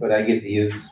but I get to use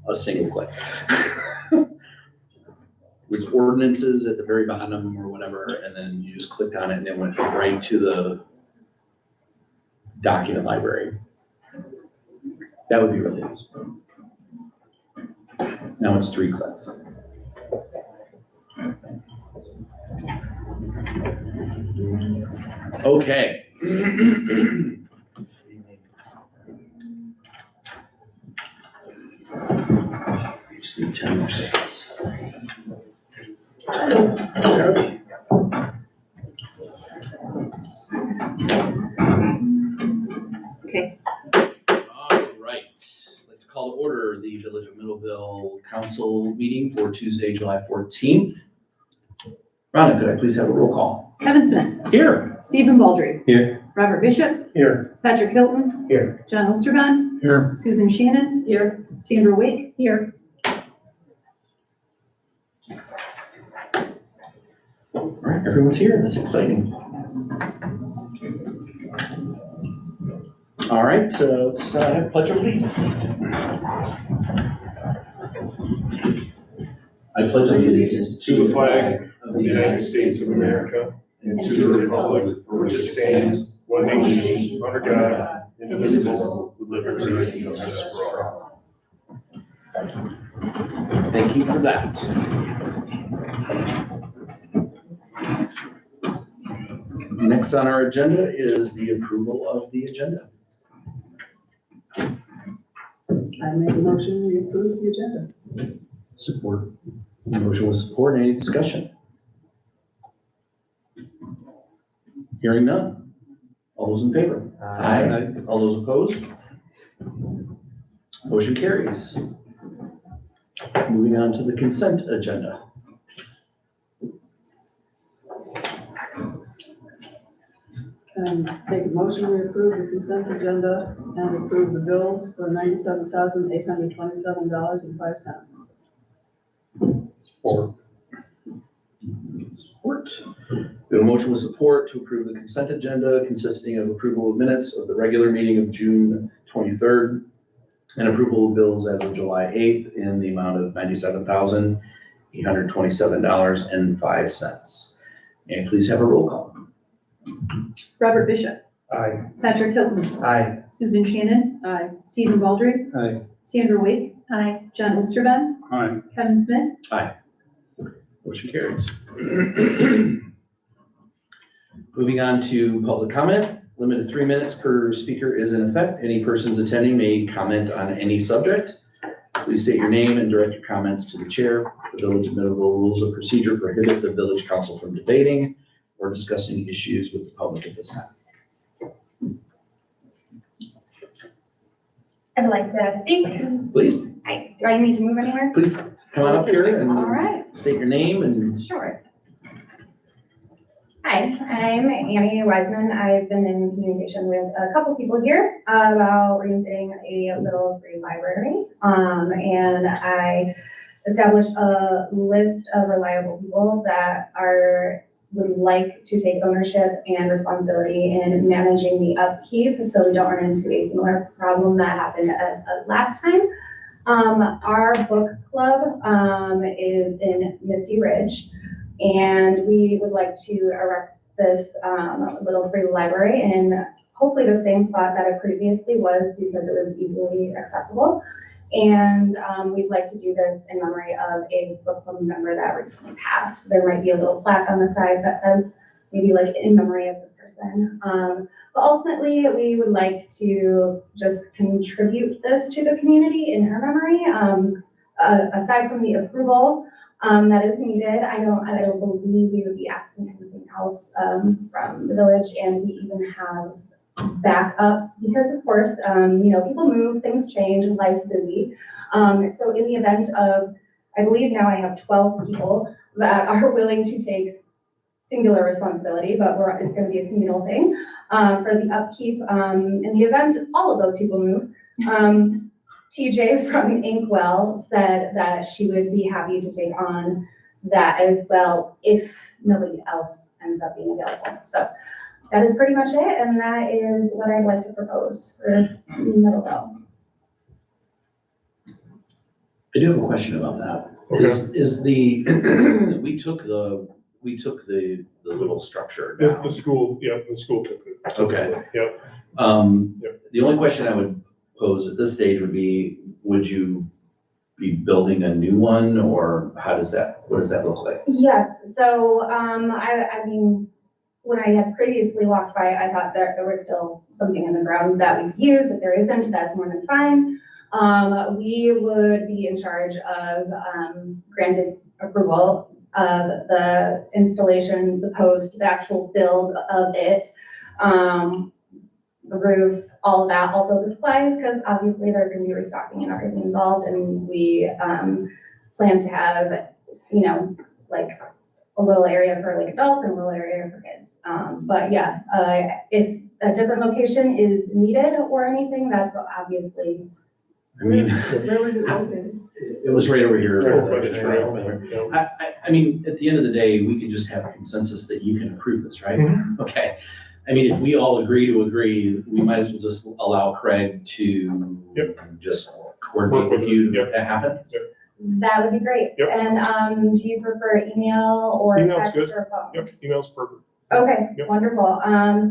a single click. It was ordinances at the very bottom or whatever, and then you just clicked on it and it went right to the document library. That would be really useful. Now it's 3 clicks. Okay. Just need 10 more seconds. Okay. All right. I'd like to call to order the Village of Middleville Council meeting for Tuesday, July 14th. Rhonda, could I please have a roll call? Kevin Smith. Here. Stephen Baldry. Here. Robert Bishop. Here. Patrick Hilton. Here. John Osterban. Here. Susan Shannon. Here. Sandra Wake. Here. All right, everyone's here. That's exciting. All right, so let's have pledge of allegiance. I pledge allegiance to the flag of the United States of America and to the republic for which it stands, one nation, under God, indivisible, with liberty and justice for all. Thank you for that. Next on our agenda is the approval of the agenda. I make a motion, we approve the agenda. Support. Motion with support. Any discussion? Hearing none. All those in favor? Aye. All those opposed? Motion carries. Moving on to the consent agenda. Make a motion, we approve the consent agenda and approve the bills for $97,827.05. Support. Support. We have a motion with support to approve the consent agenda consisting of approval of minutes of the regular meeting of June 23rd and approval of bills as of July 8th in the amount of $97,827.05. May I please have a roll call? Robert Bishop. Aye. Patrick Hilton. Aye. Susan Shannon. Aye. Stephen Baldry. Aye. Sandra Wake. Aye. John Osterban. Aye. Kevin Smith. Motion carries. Moving on to public comment. Limited 3 minutes per speaker is in effect. Any persons attending may comment on any subject. Please state your name and direct your comments to the chair. The Village of Middleville rules of procedure prohibit the village council from debating or discussing issues with the public at this time. I'd like to speak. Please, Hi, do I need to move anywhere? please come on up here All and right, state your name and sure. Hi, I'm Annie Wiseman. I've been in communication with a couple people here about reinstating a little free library. And I established a list of reliable people that would like to take ownership and responsibility in managing the upkeep so we don't run into a similar problem that happened to us last time. Our book club is in Misty Ridge, and we would like to erect this little free library in hopefully the same spot that it previously was because it was easily accessible. And we'd like to do this in memory of a book club member that recently passed. There might be a little plaque on the side that says maybe like in memory of this person. But ultimately, we would like to just contribute this to the community in her memory. Aside from the approval that is needed, I don't believe we would be asking anything else from the village, and we even have backups because of course, people move, things change, and life's busy. So in the event of, I believe now I have 12 people that are willing to take singular responsibility, but it's going to be a communal thing for the upkeep. In the event all of those people move, TJ from Inkwell said that she would be happy to take on that as well if nobody else ends up being available. So that is pretty much it, and that is what I'd like to propose for Middleville. I do have a question about that. Okay. Is the, we took the little structure The down. school, the school took it. Okay. Yep. Yep. The only question I would pose at this stage would be, would you be building a new one, or what does that look like? Yes, so, I mean, when I had previously walked by, I thought there was still something in the ground that we could use. If there isn't, that's more than fine. We would be in charge of, granted approval of the installation, the post, the actual build of it. The roof, all of that, also the supplies, because obviously there's gonna be restocking and everything involved, and we, plan to have, you know, like a little area for like adults and a little area for kids. But yeah, if a different location is needed or anything, that's obviously. I mean, Where was it located? it was right over here. Right by the trail. Yep. I mean, at the end of the day, we can just have a consensus that you can approve this, right? Mhm. Okay. I mean, if we all agree to agree, we might as well just allow Craig to just coordinate with you to make that happen. That would be great. Yep. And, do you prefer email or Email's text good. or phone? Yep, email's perfect. Okay, Yep. wonderful.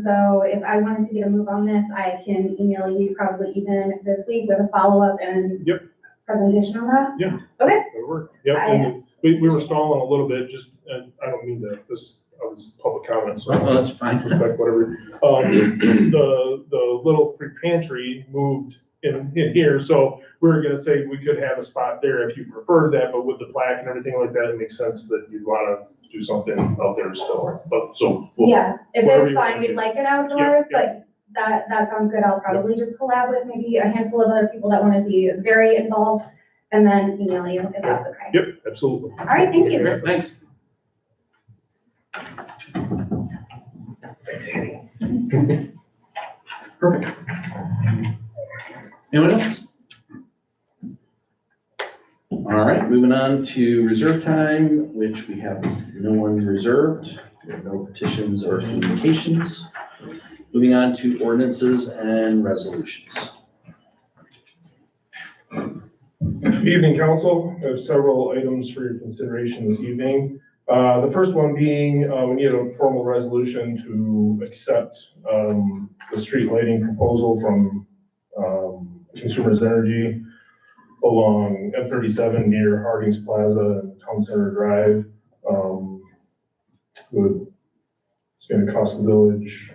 So if I wanted to get a move on this, I can email you probably even this week with a follow-up and Yep. presentation on that? That'll work. Yep, and we were stalling a little bit, just, and I don't mean that, this was public comment, so. Oh, that's fine. Respect whatever. The little pre-pantry moved in here, so we were gonna say we could have a spot there if you preferred that, but with the plaque and everything like that, it makes sense that you'd wanna do something out there still, but so. Yeah, if whatever it's you fine, want to we'd do. like it outdoors, Yep, but that sounds good. I'll probably just collab with maybe a handful of other people that want to be very involved and then email you if that's okay. Yep, absolutely. All right, thank you. Great, thanks. Thanks, Andy. Perfect. Anyone else? All right, moving on to reserve time, which we have no one reserved, we have no petitions or communications. Moving on to ordinances and resolutions. Good evening, council. I have several items for your consideration this evening. The first one being, we need a formal resolution to accept the street lighting proposal from Consumers Energy along M37 near Harding's Plaza and Town Center Drive. It's gonna cost the village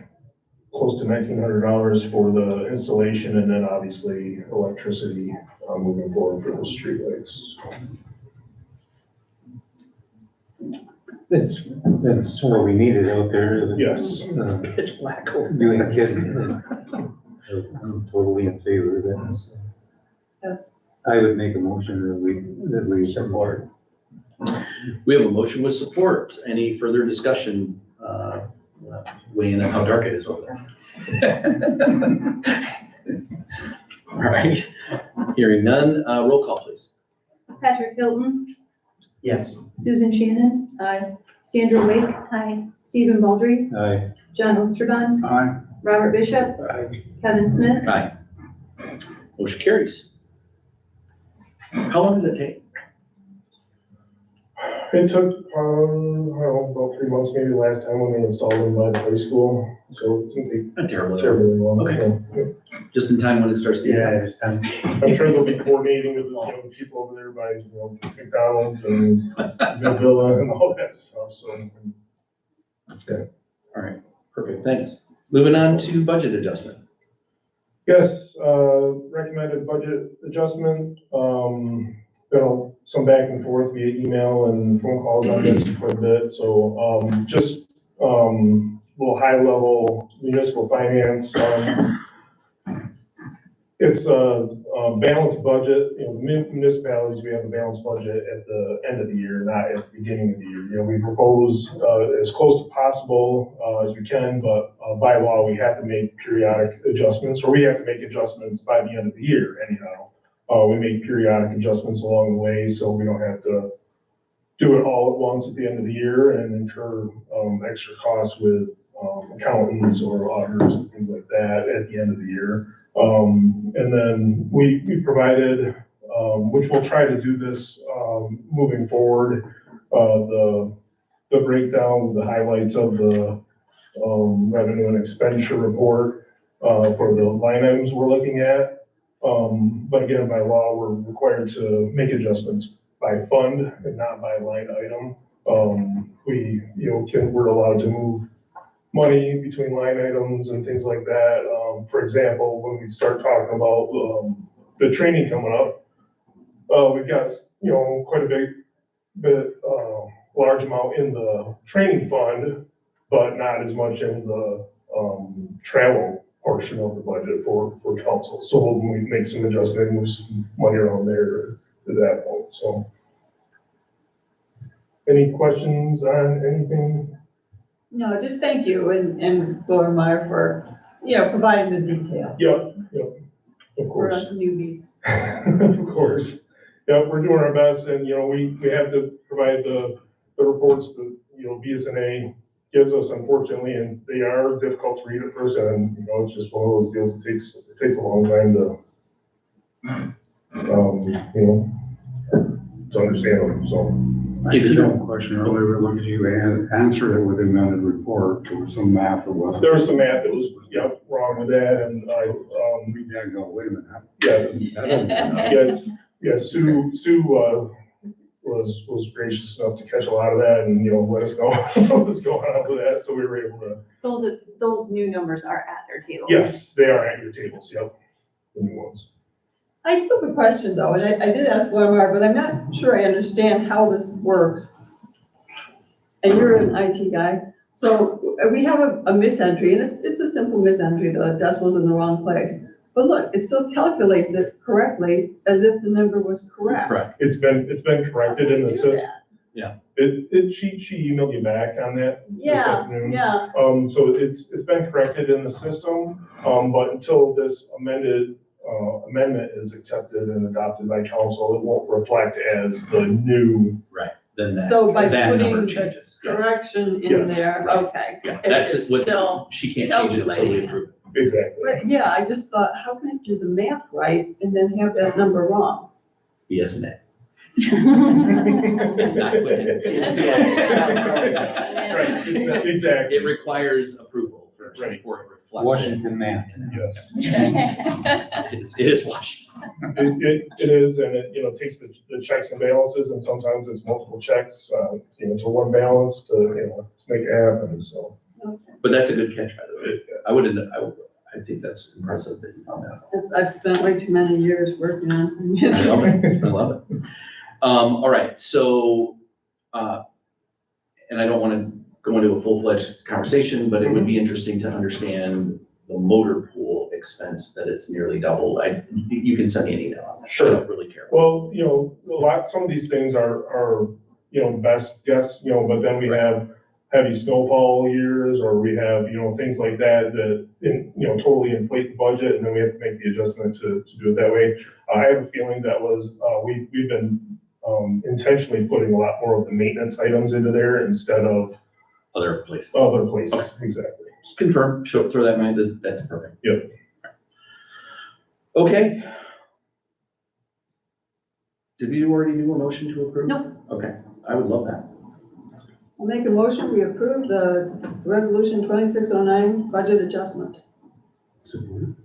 close to $1,900 for the installation and then obviously electricity moving forward for those streetlights. That's what we needed out there. Yes. Pitch black over. You ain't kidding. I'm totally in favor of that. Yes. I would make a motion that we support. We have a motion with support. Any further discussion, weighing in how dark it is over there? All right, hearing none, roll call please. Patrick Hilton, Yes. Susan Shannon. Aye. Sandra Wake. Aye. Stephen Baldry, Aye. John Osterban, Aye. Robert Bishop, Aye. Kevin Smith. Aye. Motion carries. How long does it take? It took, I don't know, about 3 months maybe last time when they installed them by the high school. So it didn't take Not terribly long. terribly long. Okay. Yeah. Just in time when it starts to. there's time. I'm sure they'll be coordinating with the people over there by, McDonald's and Villa and all that stuff, so. That's good. All right, perfect, thanks. Moving on to budget adjustment. Yes, recommended budget adjustment, been some back and forth via email and phone calls on this quite a bit, so, just, little high level municipal finance, it's a balanced budget, municipalities, we have a balanced budget at the end of the year, not at the beginning of the year. We propose, as close to possible, as we can, but, by law, we have to make periodic adjustments, or we have to make adjustments by the end of the year anyhow. We make periodic adjustments along the way, so we don't have to do it all at once at the end of the year and incur, extra costs with, accountants or auditors and things like that at the end of the year. And then we provided, which we'll try to do this, moving forward. The breakdown, the highlights of the, revenue and expenditure report, for the line items we're looking at. But again, by law, we're required to make adjustments by fund and not by line item. We're allowed to move money between line items and things like that. For example, when we start talking about, the training coming up, we've got, quite a large amount in the training fund, but not as much in the, travel portion of the budget for council. So we make some adjustment, move some money around there to that point, so. Any questions on anything? No, just thank you and Laura Meyer for, providing the detail Yeah, of for course. us newbies. Of course. Yeah, we're doing our best and, we have to provide the reports that, BSNA gives us unfortunately, and they are difficult to read at first and, it's just one of those deals, it takes a long time to understand them, so. I If you did have a question earlier, look at you and answered it with the amended report, there was some math that wasn't. There was some math that was, wrong with that and We had to go, wait a minute. Sue was gracious enough to catch a lot of that and, let us know what was going on with that, so we were able to. Those new numbers are at their tables. Yes, they are at your tables, the new ones. I do have a question though, and I did ask Laura Meyer, but I'm not sure I understand how this works. And you're an IT guy, so we have a misentry, and it's a simple misentry, the decimal's in the wrong place. But look, it still calculates it correctly as if the number was correct. Correct. It's been corrected in the Do system. that. She emailed you back on that this Yeah, afternoon. yeah, So it's been corrected in the system, but until this amendment is accepted and adopted by council, it won't reflect as the new. Then that, so by that number putting the changes. Yes. correction in Yes. there, okay. Yeah, It- that's it's what, still she can't change it until we calculating. approve it. Exactly. But yeah, I just thought, how can it do the math right and then have that number wrong? BSNA. It's not quick. Right, exactly. It requires approval first Right. before it reflects it. Washington man. Yes. It is Washington. It is, and it, takes the checks and balances, and sometimes it's multiple checks, to one balance to make it happen, so. But that's a good catch, by the way. I think that's impressive that you found that out. I've spent way too many years working on it. I love it. I love it. All right, so, and I don't want to go into a full-fledged conversation, but it would be interesting to understand the motor pool expense that it's nearly doubled. You can send me an email on that. Sure. I don't really care. Well, some of these things are best guess, but then we have heavy snowfall years, or we have, things like that totally inflate the budget, and then we have to make the adjustment to do it that way. I have a feeling that was, we've been intentionally putting a lot more of the maintenance items into there instead of Other places. other places, exactly. Just confirm, throw that in mind, that's perfect. Yep. Okay. Did we already do a motion to approve? No. Okay, I would love that. I'll make a motion, we approve the resolution 2609 budget adjustment.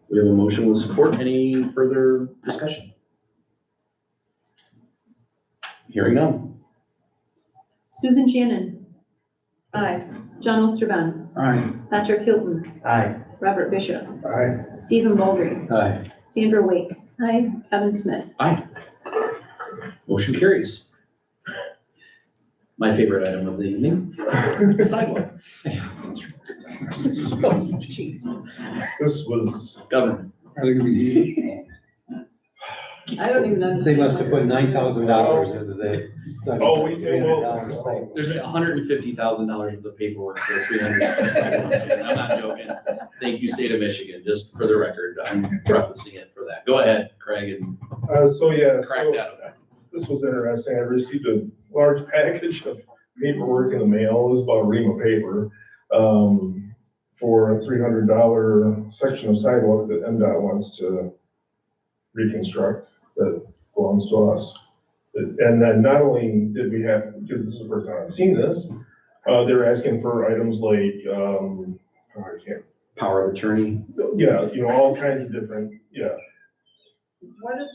We have a motion with support. Any further discussion? Hearing none. Susan Shannon. Aye. John Osterben. Aye. Patrick Hilton. Aye. Robert Bishop. Aye. Stephen Baldry. Aye. Sandra Wake. Aye. Kevin Smith. Aye. Motion carries. My favorite item of the evening is the sidewalk. This was, Government. Are they gonna be heated? I don't even understand. They must have put $9,000 into that. Oh, we did, well- $300 thing. There's $150,000 worth of paperwork for a 300 sidewalk. I'm not joking. Thank you, state of Michigan, just for the record. I'm prefacing it for that. Go ahead, Craig, and crack that up. this was interesting. I received a large package of paperwork in the mail. It was about a ream of paper, for a $300 section of sidewalk that MDOT wants to reconstruct. That belongs to us. And then not only did we have, because this is the first time I've seen this, they were asking for items like, I can't, Power of attorney. yeah, all kinds of different, yeah. What did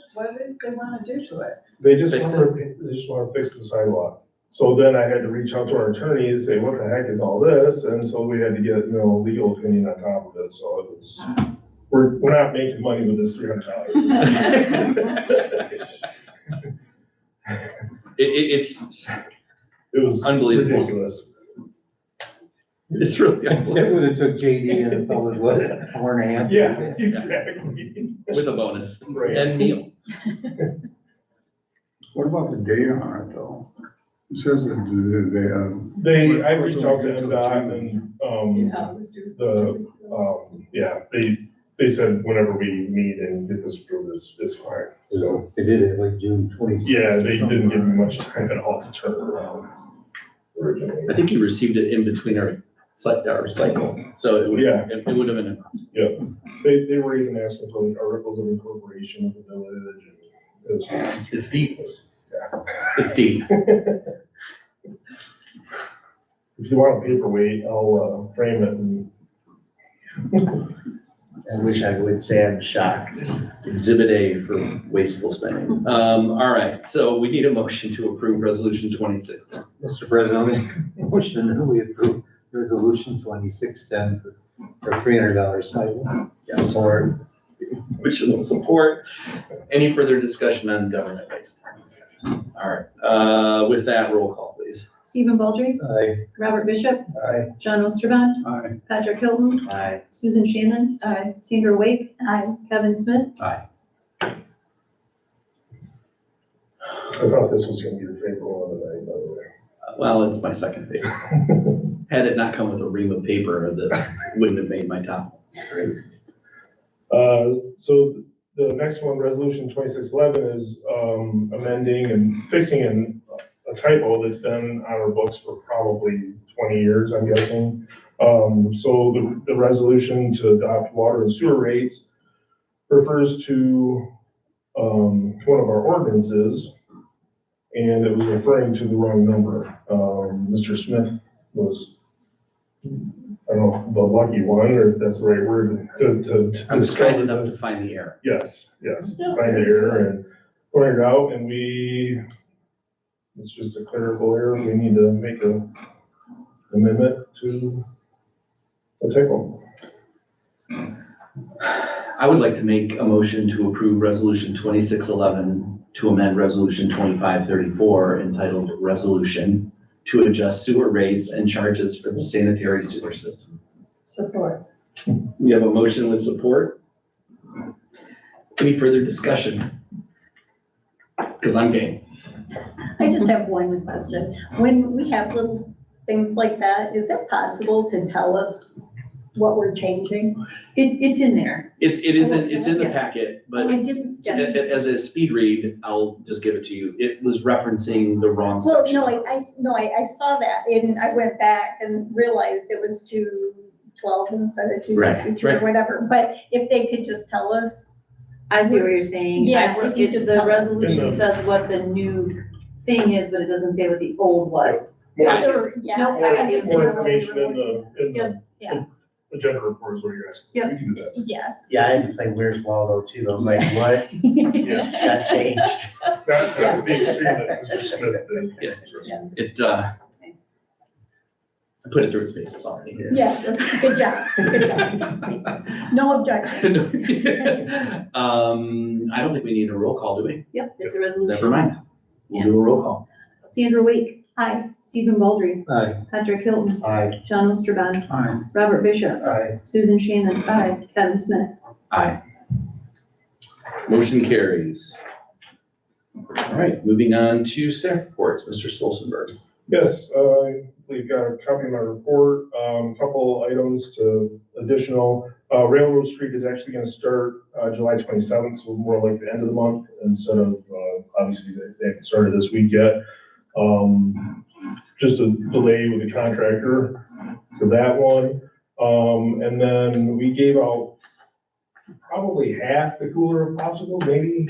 they want to do to it? They just Fix want to fix the sidewalk. So then I had to reach out to our attorney and say, what the heck is all this? And so we had to get, legal opinion on top of it, so it was, we're not making money with this $300. It's It was Unbelievable. ridiculous. It's really It unbelievable. would have took JD and it was what, an hour and a half? Yeah, exactly. With a bonus. Right. And meal. What about the data on it though? It says that I reached out to MDOT and, Yeah, it was due. they said whenever we meet and get this approved, it's fine. So, They did it like June 26th. yeah, or they something. didn't give me much time at all to turn it around originally. I think you received it in between our cycle, so it would, Yeah. it would have been impossible. They were even asking for like articles of incorporation of the village and it was It's deep. ridiculous. It's deep. If you want a paperweight, I'll frame it and. I wish I would say I'm shocked. Exhibit A for wasteful spending. All right, so we need a motion to approve resolution 2610. Mr. President, I'll make a motion that we approve resolution 2610 for $300 sidewalk. Yes, or which will support. Any further discussion on government waste? All right, with that, roll call, please. Stephen Baldry, Aye. Robert Bishop, Aye. John Osterban, Aye. Patrick Hilton, Aye. Susan Shannon. Aye. Sandra Wake. Aye. Kevin Smith. Aye. I thought this was gonna be the favorite one of the night, by the way. Well, it's my second favorite. Had it not come with a ream of paper, that wouldn't have made my top. So the next one, resolution 2611, is amending and fixing a typo that's been on our books for probably 20 years, I'm guessing. So the resolution to adopt water and sewer rates refers to one of our ordinances, and it was referring to the wrong number. Mr. Smith was, I don't know, the lucky one, or if that's the right word to I was kind discover enough to this. find the error. Yes, find the error and point it out, and it's just a clerical error, we need to make a amendment to a typo. I would like to make a motion to approve resolution 2611 to amend resolution 2534 entitled resolution to adjust sewer rates and charges for the sanitary sewer system. Support. We have a motion with support. Any further discussion? Because I'm game. I just have one question. When we have little things like that, is it possible to tell us what we're changing? It's in there. It's in the packet, but I didn't see. as a speed read, I'll just give it to you. It was referencing the wrong Well, section. I saw that and I went back and realized it was 212 instead of 262 Right. or whatever. But if they could just tell us. I see what you're saying. Yeah, if you just The tell us. resolution says what the new thing is, but it doesn't say what the old was. I see. Yeah. Nope, I just More didn't know. information in the Yeah. agenda report is what you're asking. Yep. We can do that. Yeah. Yeah, I had to play Where's Waldo too. I'm like, what got changed? That's the extreme that Mr. Smith did. Yeah. It, I put it through its paces already. Yeah, good job, good job. No objection. I don't think we need a roll call, do we? Yep, it's a resolution. Never mind. We'll do a roll call. Sandra Wake. Aye. Stephen Baldry. Aye. Patrick Hilton. Aye. John Osterban. Aye. Robert Bishop. Aye. Susan Shannon. Aye. Kevin Smith. Aye. Motion carries. All right, moving on to staff reports, Mr. Stolzenberg. Yes, we've got a copy of my report, couple items to additional. Railroad Street is actually gonna start, July 27th, so more like the end of the month instead of, obviously they haven't started this week yet. Just a delay with the contractor for that one. And then we gave out probably half the cooler of popsicles, maybe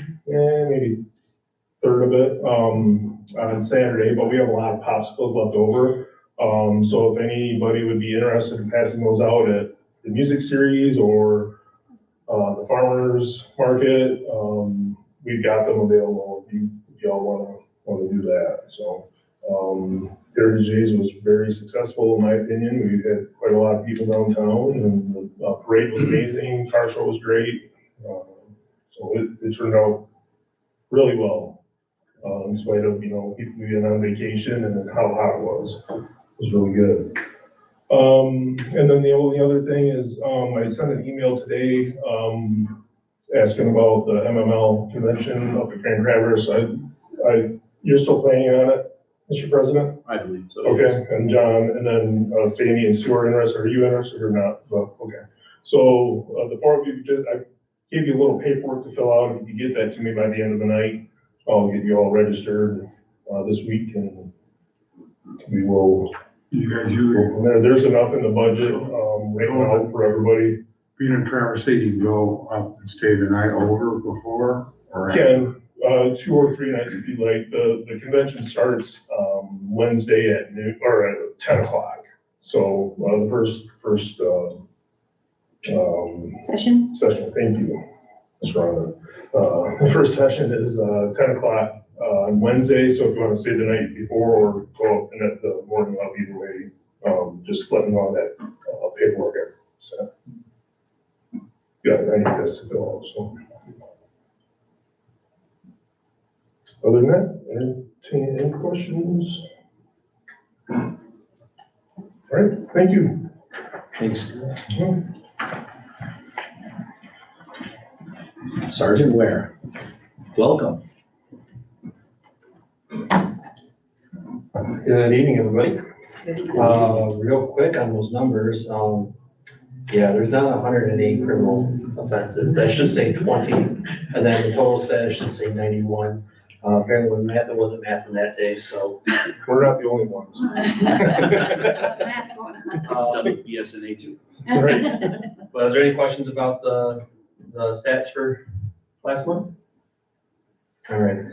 third of it, on Saturday, but we have a lot of popsicles left over. So if anybody would be interested in passing those out at the music series or, the farmers market, we've got them available if y'all wanna do that, so. Heritage Days was very successful in my opinion. We had quite a lot of people downtown and the parade was amazing, car show was great. So it turned out really well, in spite of, people being on vacation and then how hot it was. It was really good. And then the only other thing is, I sent an email today, asking about the MML convention up at Grand Traverse. You're still planning on it, Mr. President? I believe so. Okay, and John, and then Sandy and Sue are interested. Are you interested or not? Well, okay. So the four of you, I gave you a little paperwork to fill out. If you get that to me by the end of the night, I'll get you all registered this week, and we will You guys, go from there. There's enough in the budget right now for everybody. being in Traverse City, you go up and stay the night over before or after? Can 2 or 3 nights if you like. The convention starts Wednesday at noon or at 10 o'clock. So the first Session? session, thank you, Ms. Rhonda. The first session is 10 o'clock on Wednesday, so if you want to stay the night before or go up in at the morning of either way, just let me know that paperwork I sent. Yeah, I need this to fill out, so. Other than that, any questions? All right, thank you. Thanks. Sergeant Ware, welcome. Good evening, everybody. Real quick on those numbers, yeah, there's not 108 criminal offenses. That should say 20, and then the total status should say 91. Apparently when math, it wasn't math in that day, so. We're not the only ones. WBSNA too. Right. But is there any questions about the stats for last month? All right.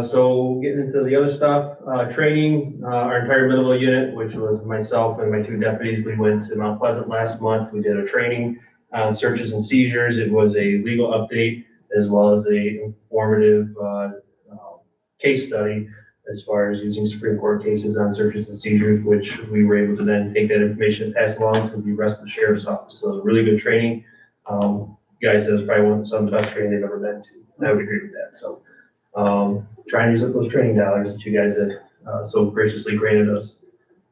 So getting into the other stuff, training, our entire middle unit, which was myself and my 2 deputies, we went to Mount Pleasant last month. We did a training on searches and seizures. It was a legal update as well as a informative case study as far as using Supreme Court cases on searches and seizures, which we were able to then take that information and pass along to the rest of the sheriff's office. So it was really good training. Guys said it was probably some of the best training they've ever been to. I would agree with that. So try and use up those training dollars that you guys have so graciously granted us.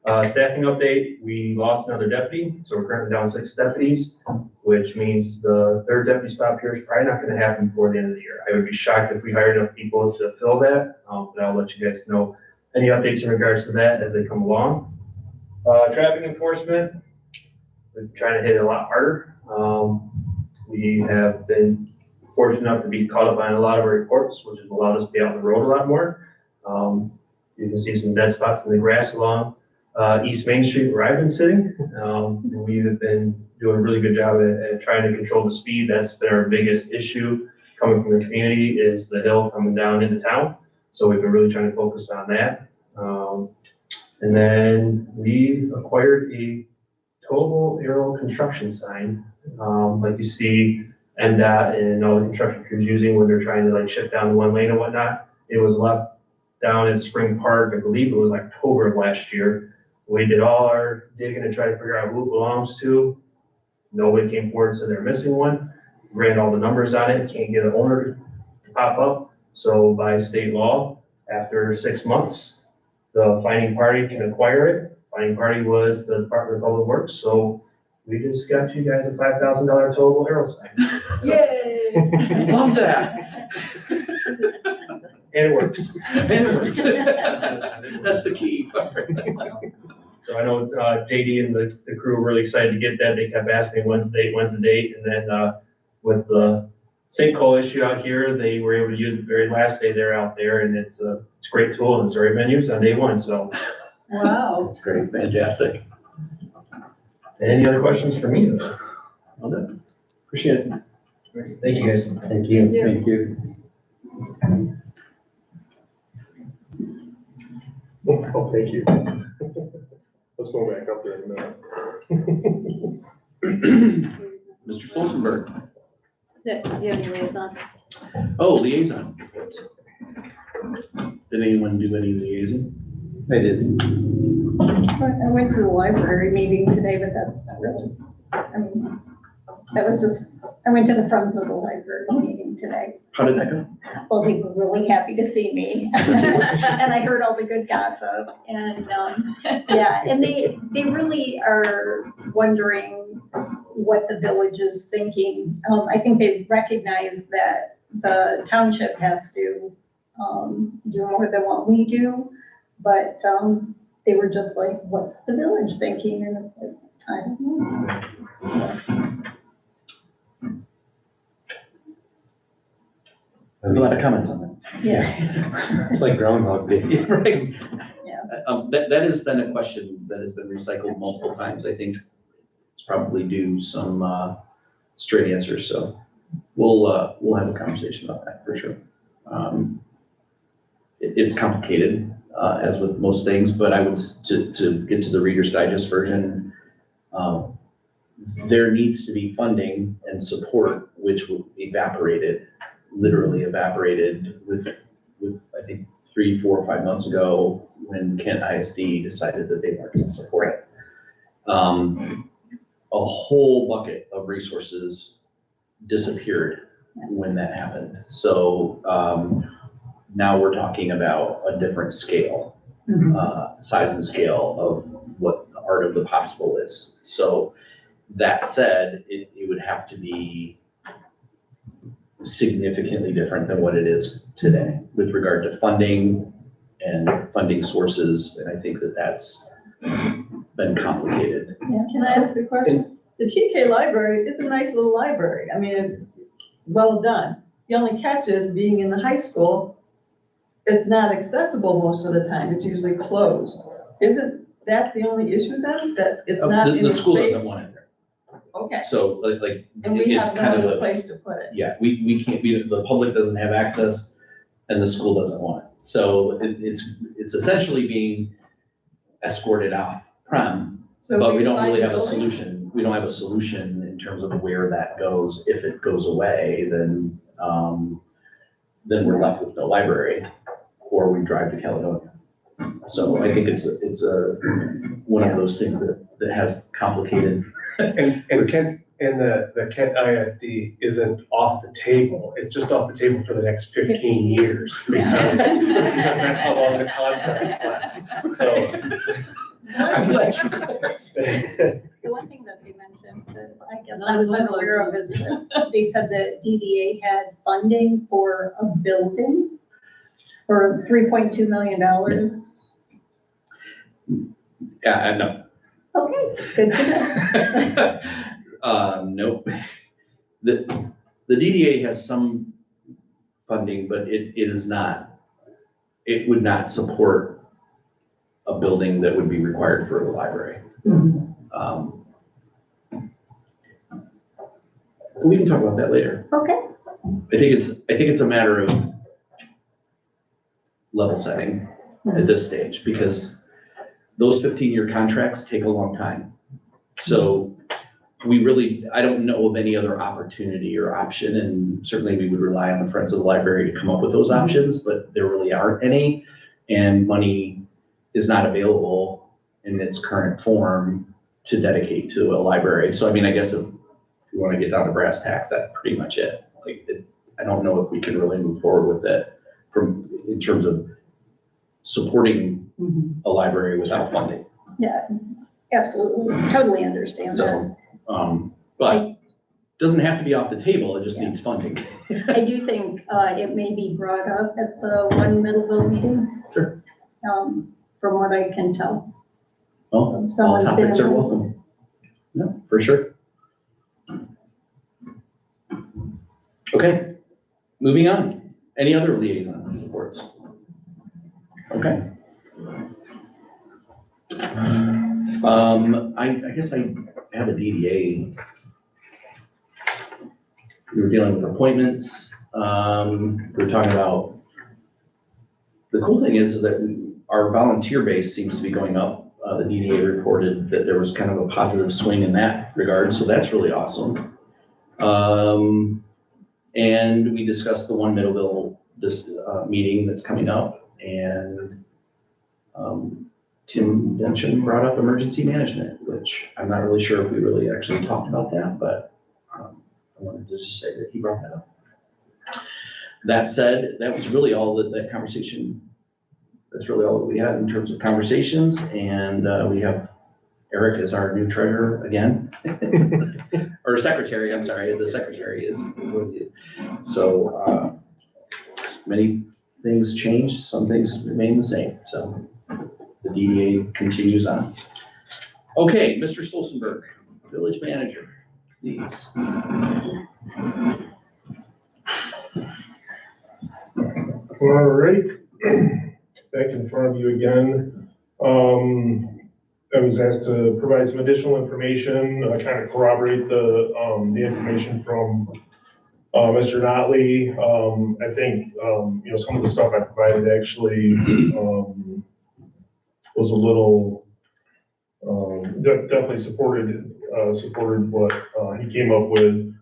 Staffing update, we lost another deputy, so we're currently down 6 deputies, which means the 3rd deputy spot here is probably not gonna happen before the end of the year. I would be shocked if we hired enough people to fill that, but I'll let you guys know any updates in regards to that as they come along. Traffic enforcement, we're trying to hit it a lot harder. We have been fortunate enough to be caught up on a lot of our reports, which has allowed us to be out on the road a lot more. You can see some dead spots in the grass along East Main Street where I've been sitting. We have been doing a really good job at trying to control the speed. That's been our biggest issue coming from the community is the hill coming down into town. So we've been really trying to focus on that. And then we acquired a towable arrow construction sign, like you see NDOT and all the construction crews using when they're trying to like shut down 1 lane and whatnot. It was left down in Spring Park, I believe it was October of last year. We did all our digging to try to figure out who it belongs to. Nobody came forward and said they're missing one. Ran all the numbers on it, can't get an owner to pop up. So by state law, after 6 months, the finding party can acquire it. Finding party was the Department of Public Works. So we just got you guys a $5,000 towable arrow sign. So, Yay! Love that. and it works. That's the key part. So I know JD and the crew were really excited to get that. They kept asking me when's the date, and then with the sinkhole issue out here, they were able to use it the very last day they're out there, and it's a great tool, and it's already been used on day 1. So Wow. It's great, it's fantastic. any other questions for me? Well done. Appreciate it. Thank you guys. Thank you, thank you. Oh, thank you. Let's go back up there in a minute. Mr. Stolzenberg. Yeah, liaison. Oh, liaison reports. Did anyone do any liaison? I didn't. I went to the library meeting today, but that's not really, I mean, that was just, I went to the Friends of the Library meeting today. How did that go? Well, they were really happy to see me. And I heard all the good gossip and, yeah, and they really are wondering what the village is thinking. I think they recognize that the township has to, do more than what we do. But, they were just like, what's the village thinking? And it's like, I don't know. A lot of comments on that. Yeah. It's like Groundhog Day. Yeah, right. Yeah. That has been a question that has been recycled multiple times. I think it's probably due some, straight answers, so we'll have a conversation about that for sure. It's complicated, as with most things, but I would, to get to the Reader's Digest version, there needs to be funding and support, which evaporated, literally evaporated with, I think, 3, 4, 5 months ago when Kent ISD decided that they weren't gonna support it. A whole bucket of resources disappeared when that happened. So, now we're talking about a different scale, size and scale of what the art of the possible is. So that said, it would have to be significantly different than what it is today with regard to funding and funding sources. And I think that that's been complicated. Can I ask a question? The TK library is a nice little library. I mean, well done. The only catch is being in the high school, it's not accessible most of the time. It's usually closed. Isn't that the only issue then? That it's not in The a school space? doesn't want it there. Okay, So like, and we it's have no kind of other a, place to put it. yeah, we can't be, the public doesn't have access and the school doesn't want it. So it's essentially being escorted off prem, So but we don't find really a have a building? solution. We don't have a solution in terms of where that goes. If it goes away, then we're left with no library, or we drive to Caledonia. So I think it's one of those things that has complicated. And Kent, and the Kent ISD isn't off the table, it's just off the table for the next 15 years. Because that's how long the contracts last, so. I'm glad you The one thing that they mentioned that I guess I was unaware of is that they said that DDA had funding for a building for $3.2 million. Yeah, I know. Okay, good to know. Nope. The DDA has some funding, but it is not, it would not support a building that would be required for a library. We can talk about that later. Okay. I think it's a matter of level setting at this stage, because those 15-year contracts take a long time. So I don't know of any other opportunity or option, and certainly we would rely on the Friends of the Library to come up with those options, but there really aren't any, and money is not available in its current form to dedicate to a library. So I mean, I guess if you want to get down to brass tacks, that's pretty much it. I don't know if we can really move forward with it in terms of supporting a library without funding. Yeah, absolutely. Totally understand that. So, but doesn't have to be off the table. It just needs funding. I do think it may be brought up at the One Middleville meeting. Sure. From what I can tell. Well, all Someone's been topics are involved. welcome. No, for sure. Okay, moving on. Any other liaison reports? Okay. I guess I have a DDA. We were dealing with appointments. We were talking about, the cool thing is that our volunteer base seems to be going up. The DDA reported that there was kind of a positive swing in that regard, so that's really awesome. And we discussed the One Middleville meeting that's coming up, and Tim Denchen brought up emergency management, which I'm not really sure if we really actually talked about that, but I wanted to just say that he brought that up. That said, that was really all that conversation, that's really all that we had in terms of conversations, and we have Eric as our new treasurer again. Or secretary, I'm sorry, the secretary is. So many things changed, some things remain the same, so the DDA continues on. Okay, Mr. Stolzenberg, village manager, please. All right, back in front of you again. I was asked to provide some additional information, kind of corroborate the information from Mr. Notley. I think, some of the stuff I provided actually was a little, definitely supported what he came up with.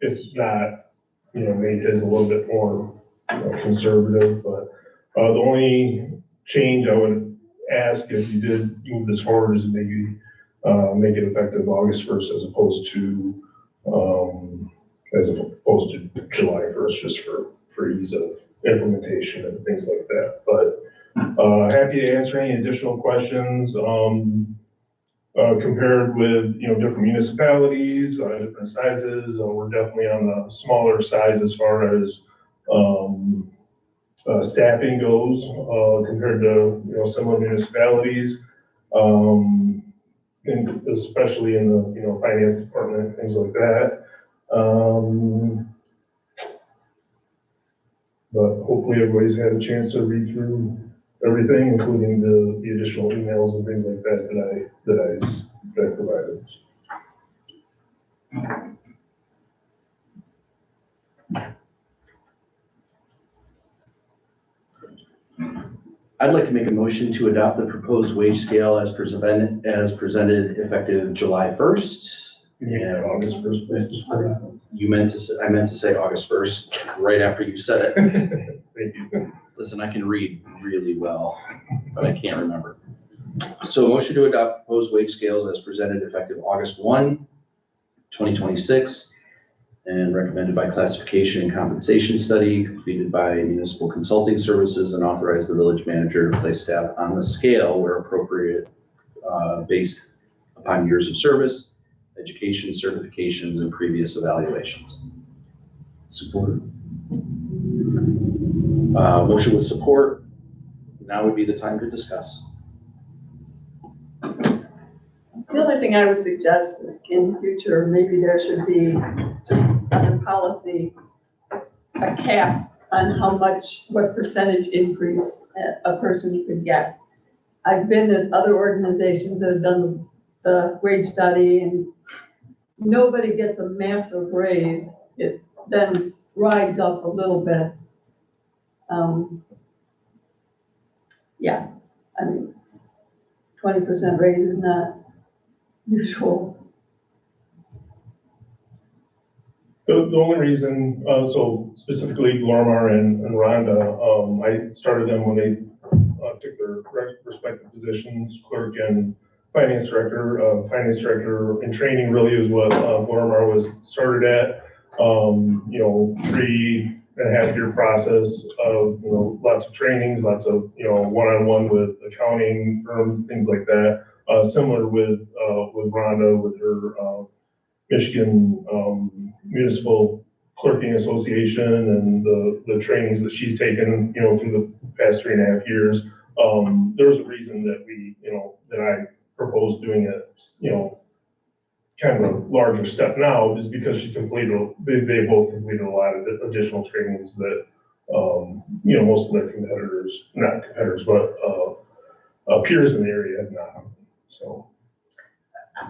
If not, made his a little bit more conservative, but the only change I would ask if you did move this forward is maybe make it effective August 1st as opposed to July 1st, just for ease of implementation and things like that. But happy to answer any additional questions. Compared with different municipalities, different sizes, we're definitely on the smaller side as far as staffing goes, compared to similar municipalities, and especially in the finance department, things like that. But hopefully everybody's had a chance to read through everything, including the additional emails and things like that that I provided. I'd like to make a motion to adopt the proposed wage scale as presented effective July 1st. Yeah, August 1st, please. I meant to say August 1st, right after you said it. Thank you. Listen, I can read really well, but I can't remember. So motion to adopt proposed wage scales as presented effective August 1, 2026, and recommended by classification and compensation study completed by Municipal Consulting Services, and authorize the village manager to place staff on the scale where appropriate, based upon years of service, education, certifications, and previous evaluations. Support. Motion with support. Now would be the time to discuss. The only thing I would suggest is in the future, maybe there should be just under policy, a cap on what percentage increase a person could get. I've been at other organizations that have done the wage study, and nobody gets a massive raise. It then rides up a little bit. Yeah, I mean, 20% raise is not usual. The only reason, so specifically Lormar and Rhonda, I started them when they took their respective positions, clerk and finance director. Finance director in training really is what Lormar was started at. 3.5 year process of lots of trainings, lots of one-on-one with accounting firms, things like that. Similar with Rhonda with her Michigan Municipal Clerking Association and the trainings that she's taken through the past 3.5 years. There was a reason that that I proposed doing it kind of a larger step now, is because they both completed a lot of additional trainings that most of their not competitors, but peers in the area have not. So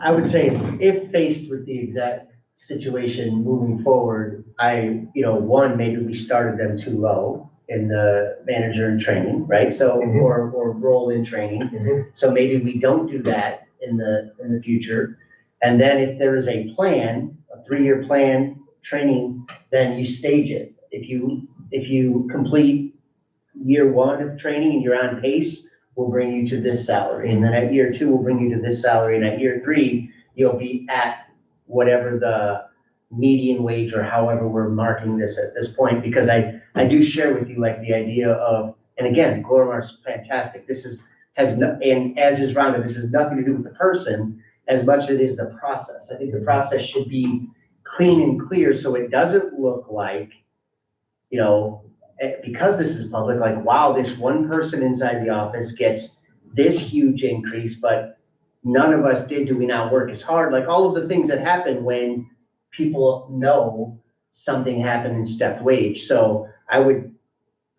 I would say if faced with the exact situation moving forward, maybe we started them too low in the manager in training, right? So, Mhm. or role in training. Mhm. So maybe we don't do that in the future. And then if there is a plan, a 3-year plan, training, then you stage it. If you complete year 1 of training and you're on pace, we'll bring you to this salary. And then at year 2, we'll bring you to this salary. And at year 3, you'll be at whatever the median wage or however we're marking this at this point. Because I do share with you like the idea of, and again, Glorimar's fantastic. And as is Rhonda, this has nothing to do with the person as much as it is the process. I think the process should be clean and clear so it doesn't look like, because this is public, like, wow, this one person inside the office gets this huge increase, but none of us did. Do we not work as hard? Like all of the things that happen when people know something happened in stepped wage. So I would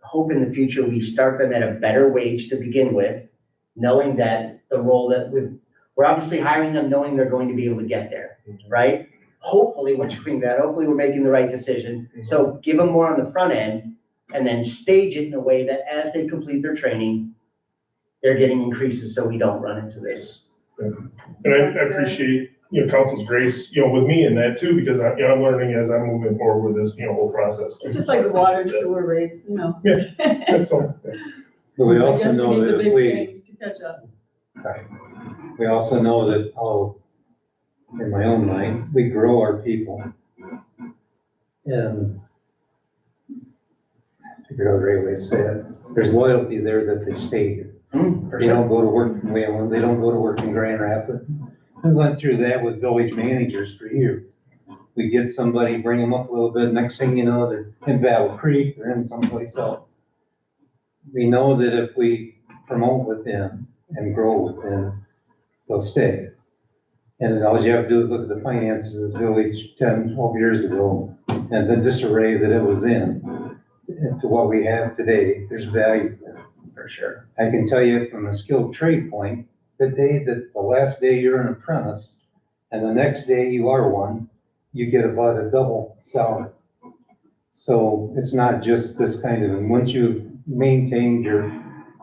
hope in the future we start them at a better wage to begin with, knowing that the role that we're obviously hiring them, knowing they're going to be able to get there, right? Hopefully we're doing that. Hopefully we're making the right decision. So give them more on the front end and then stage it in a way that as they complete their training, they're getting increases so we don't run into this. And I appreciate, council's grace, with me in that too, because I'm learning as I'm moving forward with this, whole process. It's just like the water and sewer rates, That's all. But we I also guess we know need that the if big we, change to catch up. sorry, we also know that, in my own mind, we grow our people. And I figured out a great way to say it. There's loyalty there that they stay here. They don't go to work in Wayland, they don't go to work in Grand Rapids. We went through that with village managers for years. We get somebody, bring them up a little bit, next thing you know, they're in Battle Creek, they're in someplace else. We know that if we promote within and grow within, they'll stay. And all you have to do is look at the finances of this village 10, 12 years ago, and the disarray that it was in, and to what we have today, there's value there. For sure. I can tell you from a skilled trade point, the last day you're an apprentice, and the next day you are one, you get about a double salary. So it's not just this kind of, and once you've maintained your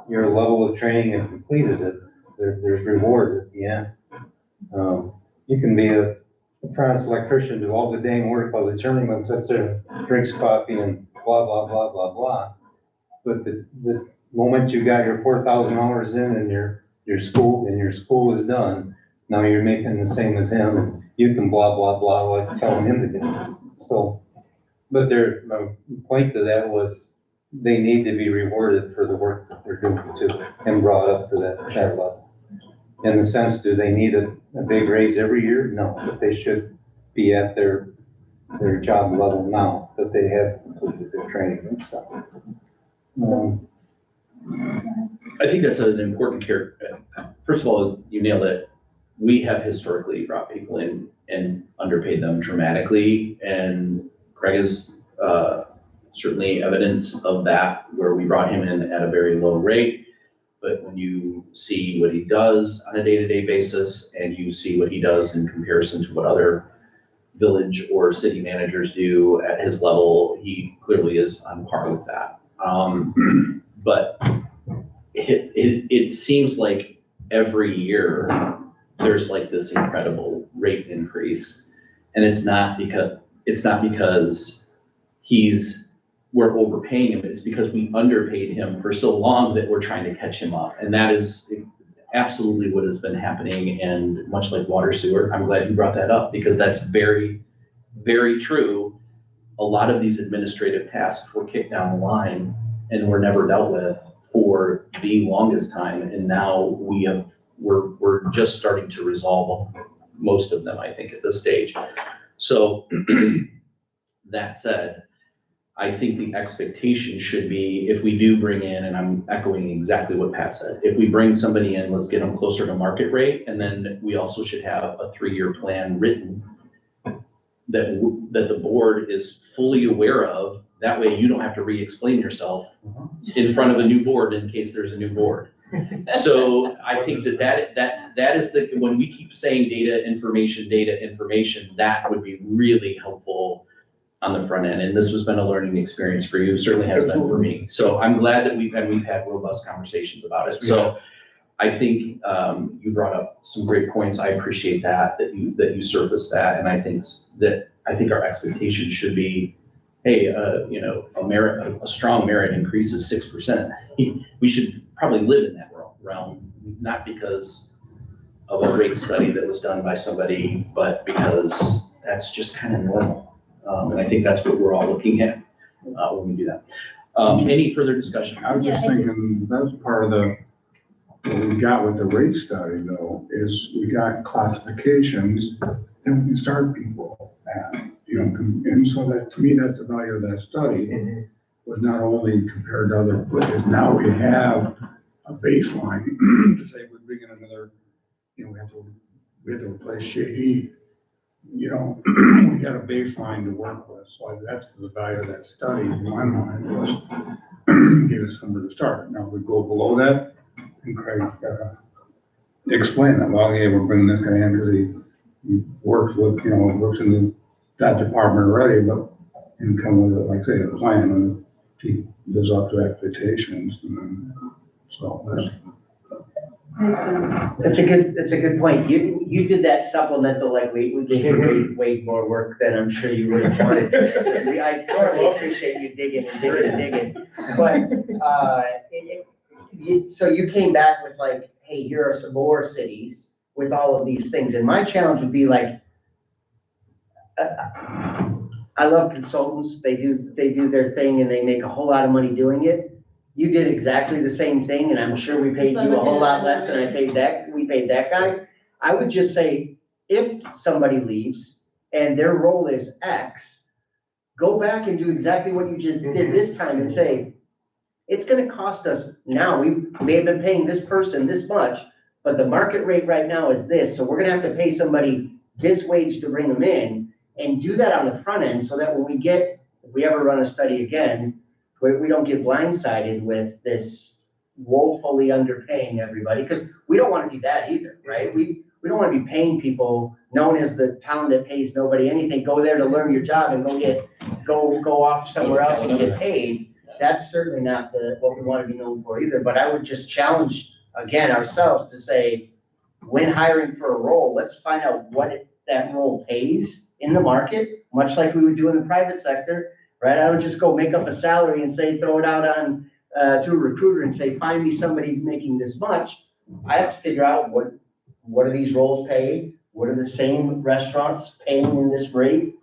level of training and completed it, there's reward at the end. You can be a apprentice electrician, do all the dang work while the journeyman sits there, drinks coffee and blah, blah, blah, blah, blah. But the moment you got your 4,000 hours in and your school is done, now you're making the same as him, and you can blah, blah, blah, like telling him to do. So, but my point to that was they need to be rewarded for the work that they're doing too, and brought up to that level. In the sense, do they need a big raise every year? No, but they should be at their job level now, that they have completed their training and stuff. I think that's an important first of all, you nailed it. We have historically brought people in and underpaid them dramatically, and Craig is certainly evidence of that, where we brought him in at a very low rate. But when you see what he does on a day-to-day basis, and you see what he does in comparison to what other village or city managers do at his level, he clearly is on par with that. But it seems like every year there's like this incredible rate increase, and it's not because we're overpaying him. It's because we underpaid him for so long that we're trying to catch him up, and that is absolutely what has been happening. And much like water sewer, I'm glad you brought that up, because that's very, very true. A lot of these administrative tasks were kicked down the line and were never dealt with for the longest time, and now we're just starting to resolve most of them, I think, at this stage. So that said, I think the expectation should be, if we do bring in, and I'm echoing exactly what Pat said, if we bring somebody in, let's get them closer to market rate, and then we also should have a 3-year plan written that the board is fully aware of. That way you don't have to re-explain yourself in front of a new board in case there's a new board. So I think that is when we keep saying data information, that would be really helpful on the front end, and this has been a learning experience for you, certainly has been for me. So I'm glad that we've had robust conversations about it. So I think, you brought up some great points. I appreciate that you surfaced that, and I think our expectation should be, hey, you know, a strong merit increase is 6%. We should probably live in that realm, not because of a rate study that was done by somebody, but because that's just kind of normal. And I think that's what we're all looking at when we do that. Any further discussion? I was just thinking, that's part of what we got with the rate study though, is we got classifications and we can start people at, you know, and so that, to me, that's the value of that study, was not only compared to other places, now we have a baseline to say we're bringing another, you know, we have to replace Shady, you know, we got a baseline to work with. So that's the value of that study in my mind, was give us somewhere to start. Now, if we go below that, and Craig explain that, well, yeah, we're bringing this guy in because he works with, you know, works in that department already, but and come with, like say, a plan, and if he lives up to expectations, and then, so that's. Makes sense. That's a good point. You did that supplemental, like we gave you way more work than I'm sure you would have wanted. So I certainly appreciate you digging. But, so you came back with like, hey, here are some more cities with all of these things. And my challenge would be like, I love consultants. They do their thing and they make a whole lot of money doing it. You did exactly the same thing, and I'm sure we paid you a whole lot less than we paid that guy. I would just say, if somebody leaves and their role is X, go back and do exactly what you just did this time and say, it's gonna cost us now, we may have been paying this person this much, but the market rate right now is this, so we're gonna have to pay somebody this wage to bring them in, and do that on the front end, so that when if we ever run a study again, we don't get blindsided with this woefully underpaying everybody, because we don't want to do that either, right? We don't want to be paying people known as the town that pays nobody anything. Go there to learn your job and go off somewhere else and get paid. That's certainly not what we want to be known for either. But I would just challenge again ourselves to say, when hiring for a role, let's find out what that role pays in the market, much like we would do in the private sector. Right, I would just go make up a salary and say, throw it out on to a recruiter and say, find me somebody making this much. I have to figure out what do these roles pay? What are the same restaurants paying in this rate?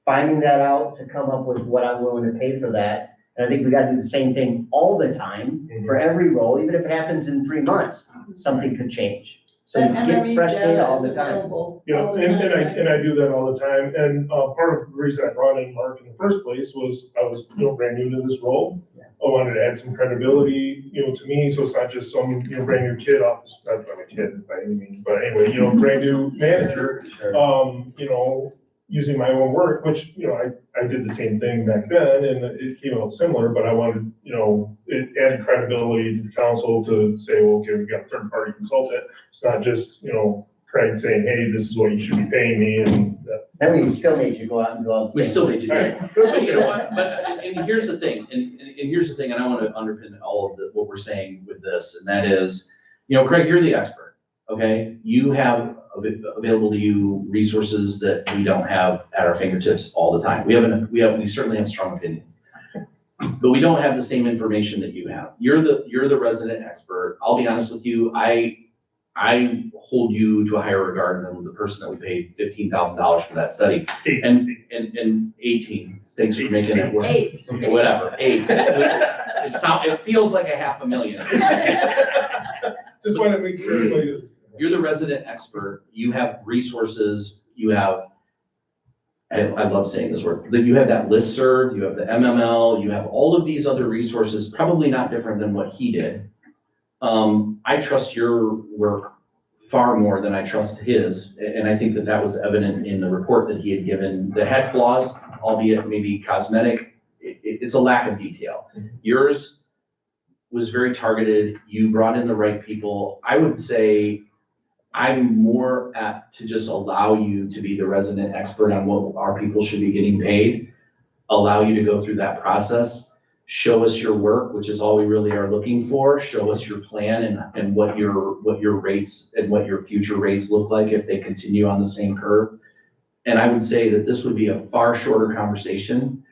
Finding that out to come up with what I'm willing to pay for that. And I think we got to do the same thing all the time for every role, even if it happens in 3 months, something could change. So you get fresh data all the time. You know, and I do that all the time. And part of the reason I brought in Mark in the first place was I was, you know, brand new to this role. I wanted to add some credibility, you know, to me. So it's not just some, you know, brand new kid not a kid by any means, but anyway, you know, brand new manager, you know, using my own work, which, you know, I did the same thing back then and it came out similar, but I wanted, you know, it added credibility to the council to say, well, okay, we've got a third party consultant. It's not just, you know, Craig saying, hey, this is what you should be paying me and Then we still made you go out and do all the same. We still made you do it. But you know what, and here's the thing, and I want to underpin all of what we're saying with this, and that is, you know, Craig, you're the expert, okay? You have available to you resources that we don't have at our fingertips all the time. We certainly have strong opinions, but we don't have the same information that you have. You're the resident expert. I'll be honest with you, I hold you to a higher regard than the person that we paid $15,000 for that study. And 18, thanks for making it work. 8. Whatever, 8. It feels like $500,000. just want to make sure. You're the resident expert. You have resources. You have, I love saying this word, you have that listserv, you have the MML, you have all of these other resources, probably not different than what he did. I trust your work far more than I trust his, and I think that was evident in the report that he had given that had flaws, albeit maybe cosmetic. It's a lack of detail. Yours was very targeted. You brought in the right people. I would say I'm more apt to just allow you to be the resident expert on what our people should be getting paid. allow you to go through that process. Show us your work, which is all we really are looking for. Show us your plan and what your rates and what your future rates look like if they continue on the same curve. And I would say that this would be a far shorter conversation.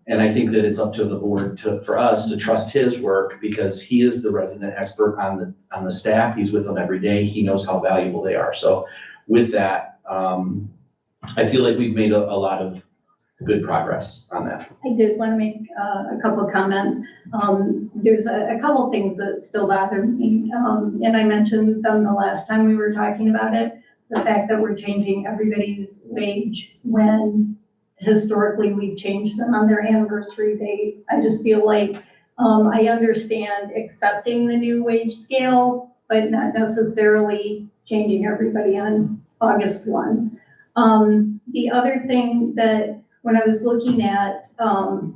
And I think that it's up to the board for us to trust his work because he is the resident expert on the staff. He's with them every day. He knows how valuable they are. So with that, I feel like we've made a lot of good progress on that. I did want to make a couple of comments. There's a couple of things that still bother me, and I mentioned them the last time we were talking about it. The fact that we're changing everybody's wage when historically we've changed them on their anniversary date. I just feel like I understand accepting the new wage scale, but not necessarily changing everybody on August 1. The other thing that when I was looking at the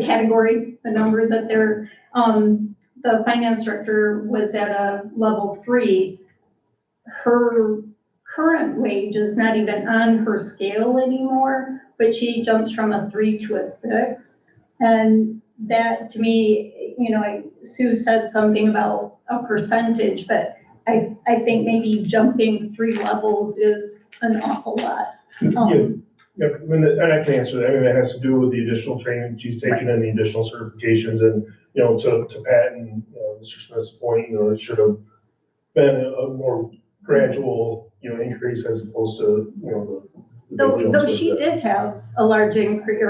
category, the number that they're, the finance director was at a level 3. Her current wage is not even on her scale anymore, but she jumps from a 3 to a 6. And that to me, Sue said something about a percentage, but I think maybe jumping 3 levels is an awful lot. Yeah, and I can answer that. I mean, that has to do with the additional training she's taken and the additional certifications and, to Pat and Mr. Smith's point, it should have been a more gradual, increase as opposed to, Though she did have a large increase,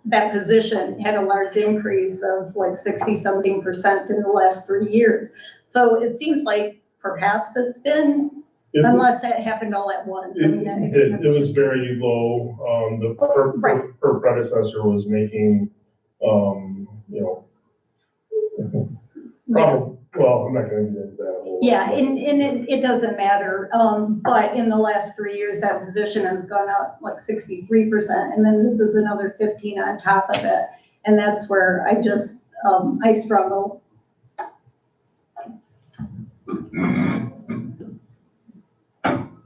that position had a large increase of like 60-something% in the last 3 years. So it seems like perhaps it's been, unless it happened all at once. It was very low. Her predecessor was making, probably, well, I'm not gonna get into that. Yeah, and it doesn't matter, but in the last 3 years, that position has gone up like 63%, and then this is another 15 on top of it. And that's where I just, I struggle.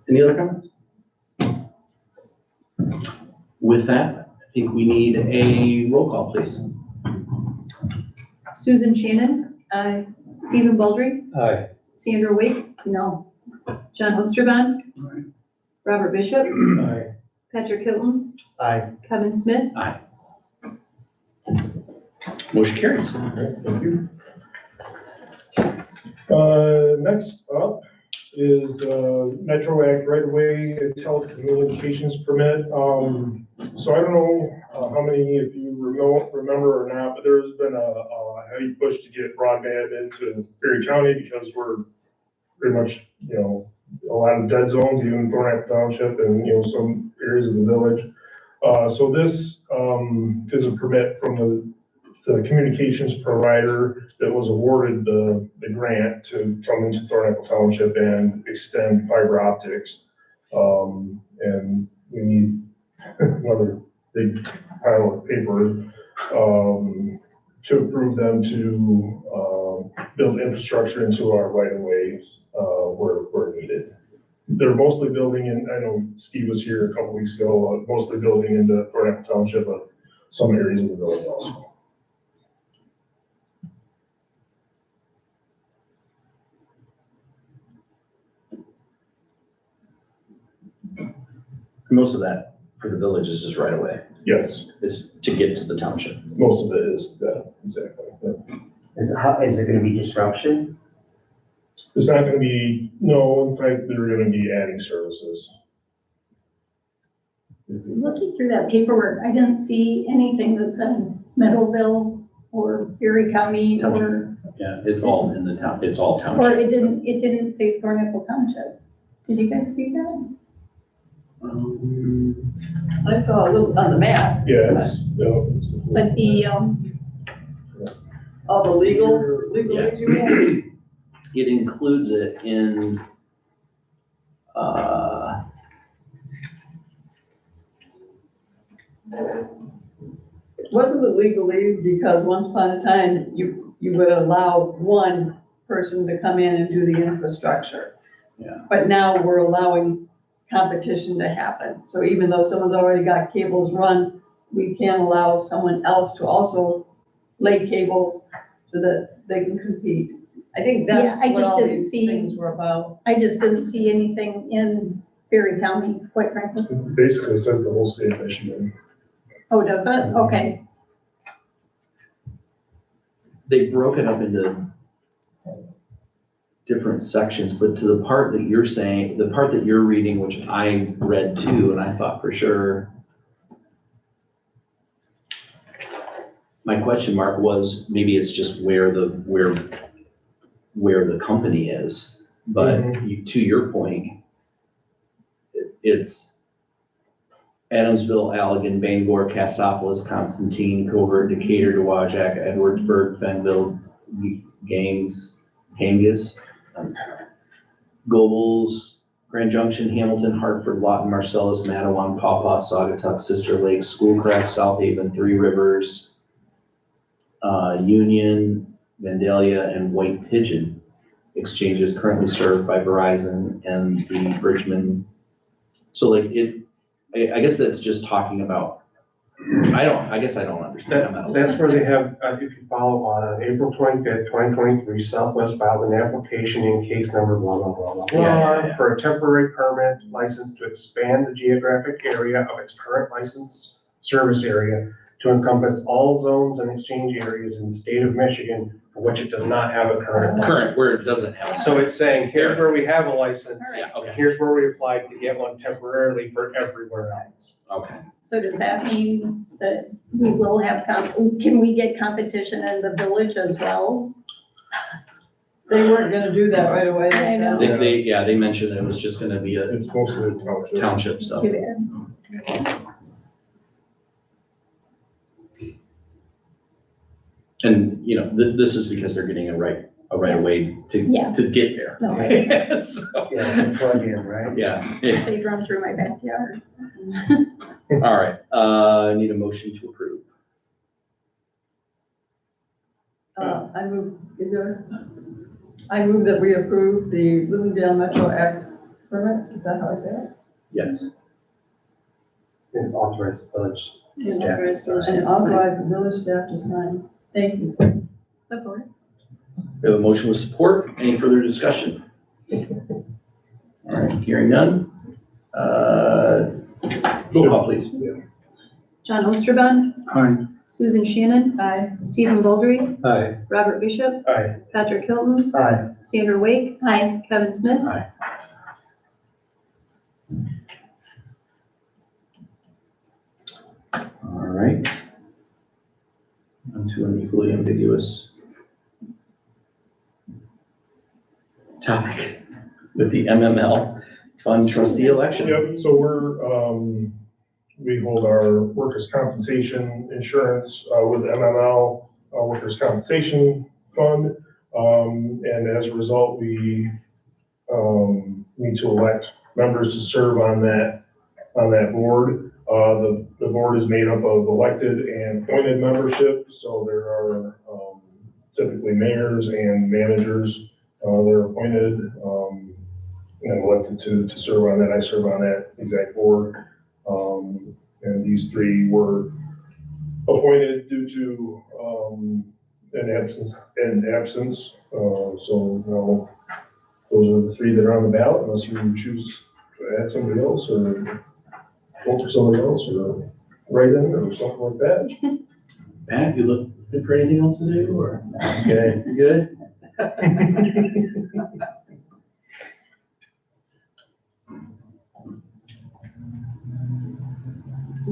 Any other comments? With that, I think we need a roll call, please. Susan Shannon? Aye. Stephen Baldry? Aye. Sandra Wake? No. John Osterban? Aye. Robert Bishop? Aye. Patrick Hilton? Aye. Kevin Smith? Aye. Motion carries. Thank you. Next up is Metro Act right-of-way telecommunications permit. So I don't know how many of you remember or not, but there's been a heavy push to get broadband into Perry County because we're pretty much, a lot of dead zones, even in Thornapple Township and, some areas of the village. So this is a permit from the communications provider that was awarded the grant to come into Thornapple Township and extend fiber optics. And we need another big pile of paper to approve them to build infrastructure into our right-of-ways where needed. They're mostly building in, I know Steve was here a couple weeks ago, mostly building into Thornapple Township, but some areas of the village also. Most of that for the village is just right away. Yes, It's to get to the township. most of it is that, exactly. Is it gonna be disruption? It's not gonna be, no, in fact, they're gonna be adding services. Looking through that paperwork, I didn't see anything that said Meadowville or Erie County or Yeah, it's all in the town, it's all Or township. it didn't say Thornapple Township. Did you guys see that? I saw a little on the map, Yeah, it's. But the, all the legal Yeah. aids you have. It includes it in, Wasn't it legalese because once upon a time, you would allow one person to come in and do the infrastructure? Yeah. But now we're allowing competition to happen. So even though someone's already got cables run, we can allow someone else to also lay cables so that they can compete. I think that's Yeah, I what just all didn't these see- things were about. I just didn't see anything in Berry County, quite frankly. It basically says the whole state of Michigan. Oh, does it? Okay. They broke it up into different sections, but to the part that you're saying, the part that you're reading, which I read too, and I thought for sure. My question mark was, maybe it's just where the company is, but to your point, it's Adamsville, Allegan, Bangor, Cassopolis, Constantine, Covert, Decatur, Dowagiac, Edwardsburg, Fenville, Kangas, Gobles, Grand Junction, Hamilton, Hartford, Lawton, Marcellus, Mattawan, Pawpaw, Saugatuck, Sister Lake, Schoolcraft, South Haven, Three Rivers, Union, Vandalia, and White Pigeon exchanges currently served by Verizon and the Bridgman. So like I guess that's just talking about, I guess I don't understand. That's where they have, if you follow on April 25th, 2023, Southwest filed an application in case number blah, blah, blah, blah, Yeah. for a temporary permit license to expand the geographic area of its current license service area to encompass all zones and exchange areas in the state of Michigan for which it does not have a current license. Current, where it doesn't have. So it's saying, here's where we have a license, Yeah, okay, here's where we applied to get one temporarily for everywhere else. okay. So does that mean that we will have, can we get competition in the village as well? They weren't gonna do that right away. they I said. know. They mentioned that it was just gonna be a It's mostly township. township stuff. Too bad. And, you know, this is because they're getting a right of way Yeah. to get there. No, So, Yeah, plug in, right? yeah. They run through my backyard. All right, I need a motion to approve. I move that we approve the Bloomingdale Metro Act permit, is that how I say it? Yes. And authorize the village staff. And authorize the village staff to sign. Thank you. Support. We have a motion with support. Any further discussion? All right, hearing none. Roll call, please. John Osterban, Aye. Susan Shannon, Aye. Stephen Baldry, Aye. Robert Bishop, Aye. Patrick Hilton, Aye. Sandra Wake, Aye. Kevin Smith. Aye. All right. On to an equally ambiguous topic with the MML Fund Trustee election. Yep, so we hold our workers' compensation insurance, with the MML, Workers' Compensation Fund. And as a result, we, need to elect members to serve on that board. The board is made up of elected and appointed membership, so there are, typically mayors and managers, they're appointed, and elected to serve on that. I serve on that exact board. And these three were appointed due to, an absence. So, those are the three that are on the ballot, unless you choose to add somebody else or vote for somebody else or write in or something like that. Pat, you look good for anything else to do, or? Good. You good?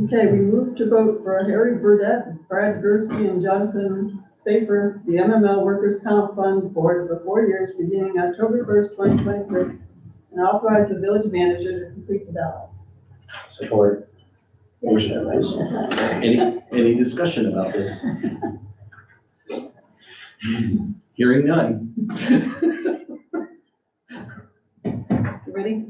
Okay, we move to vote for Harry Burdette, Brad Gursky, and Jonathan Safer, the MML Workers' Comp Fund Board for 4 years, beginning October 1st, 2026, and authorize the village manager to complete the ballot. Support. Motion, please. Any discussion about this? Hearing none. You ready?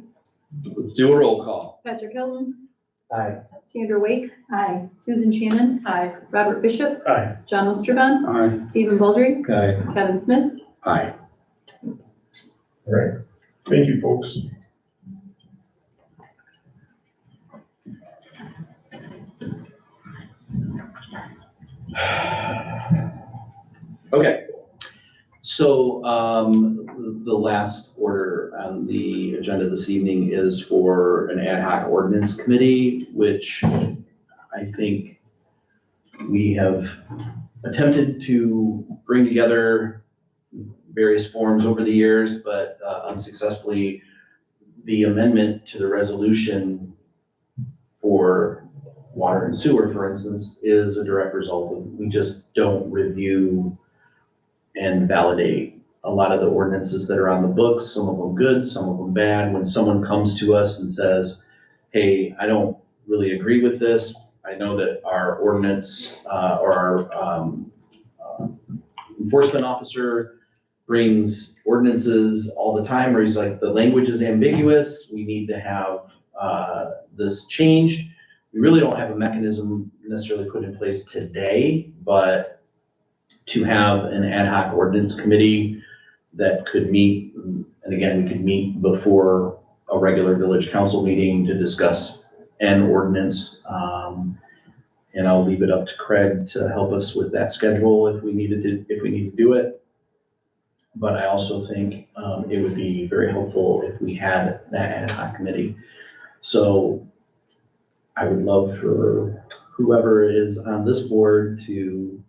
Let's do a roll call. Patrick Hilton, Aye. Sandra Wake, Aye. Susan Shannon, Aye. Robert Bishop, Aye. John Osterban, Aye. Stephen Baldry, Aye. Kevin Smith. Aye. All right, thank you, folks. Okay, so, the last order on the agenda this evening is for an ad hoc ordinance committee, which I think we have attempted to bring together various forms over the years, but unsuccessfully. The amendment to the resolution for water and sewer, for instance, is a direct result of, we just don't review and validate a lot of the ordinances that are on the books, some of them good, some of them bad. When someone comes to us and says, hey, I don't really agree with this. I know that our ordinance or our enforcement officer brings ordinances all the time where he's like, the language is ambiguous. We need to have this changed. We really don't have a mechanism necessarily put in place today, but to have an ad hoc ordinance committee that could meet, and again, we could meet before a regular village council meeting to discuss an ordinance. And I'll leave it up to Craig to help us with that schedule if we need to do it. But I also think it would be very helpful if we had that ad hoc committee. So I would love for whoever is on this board to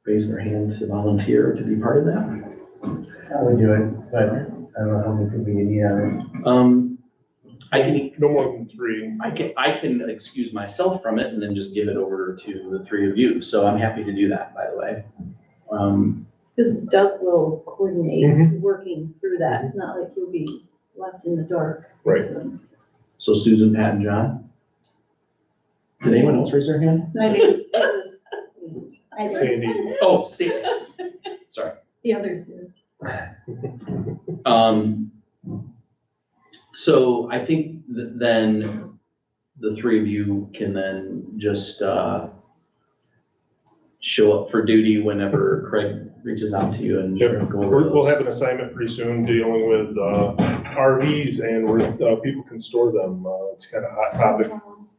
raise their hand to volunteer to be part of that. I would do it, but I don't know how many people you need on it. I can No more than 3. I can excuse myself from it and then just give it over to the 3 of you. So I'm happy to do that, by the way. Because Doug will coordinate Mhm. working through that. It's not like you'll be left in the dark. Right. So. So Susan, Pat, and John. Did anyone else raise their hand? No, it was, I did. Sandy. Oh, see, sorry. The others did. So I think that then the 3 of you can then just show up for duty whenever Craig reaches out to you and Yep. go over We'll those. have an assignment pretty soon dealing with RVs and where people can store them. It's kind of a hot topic.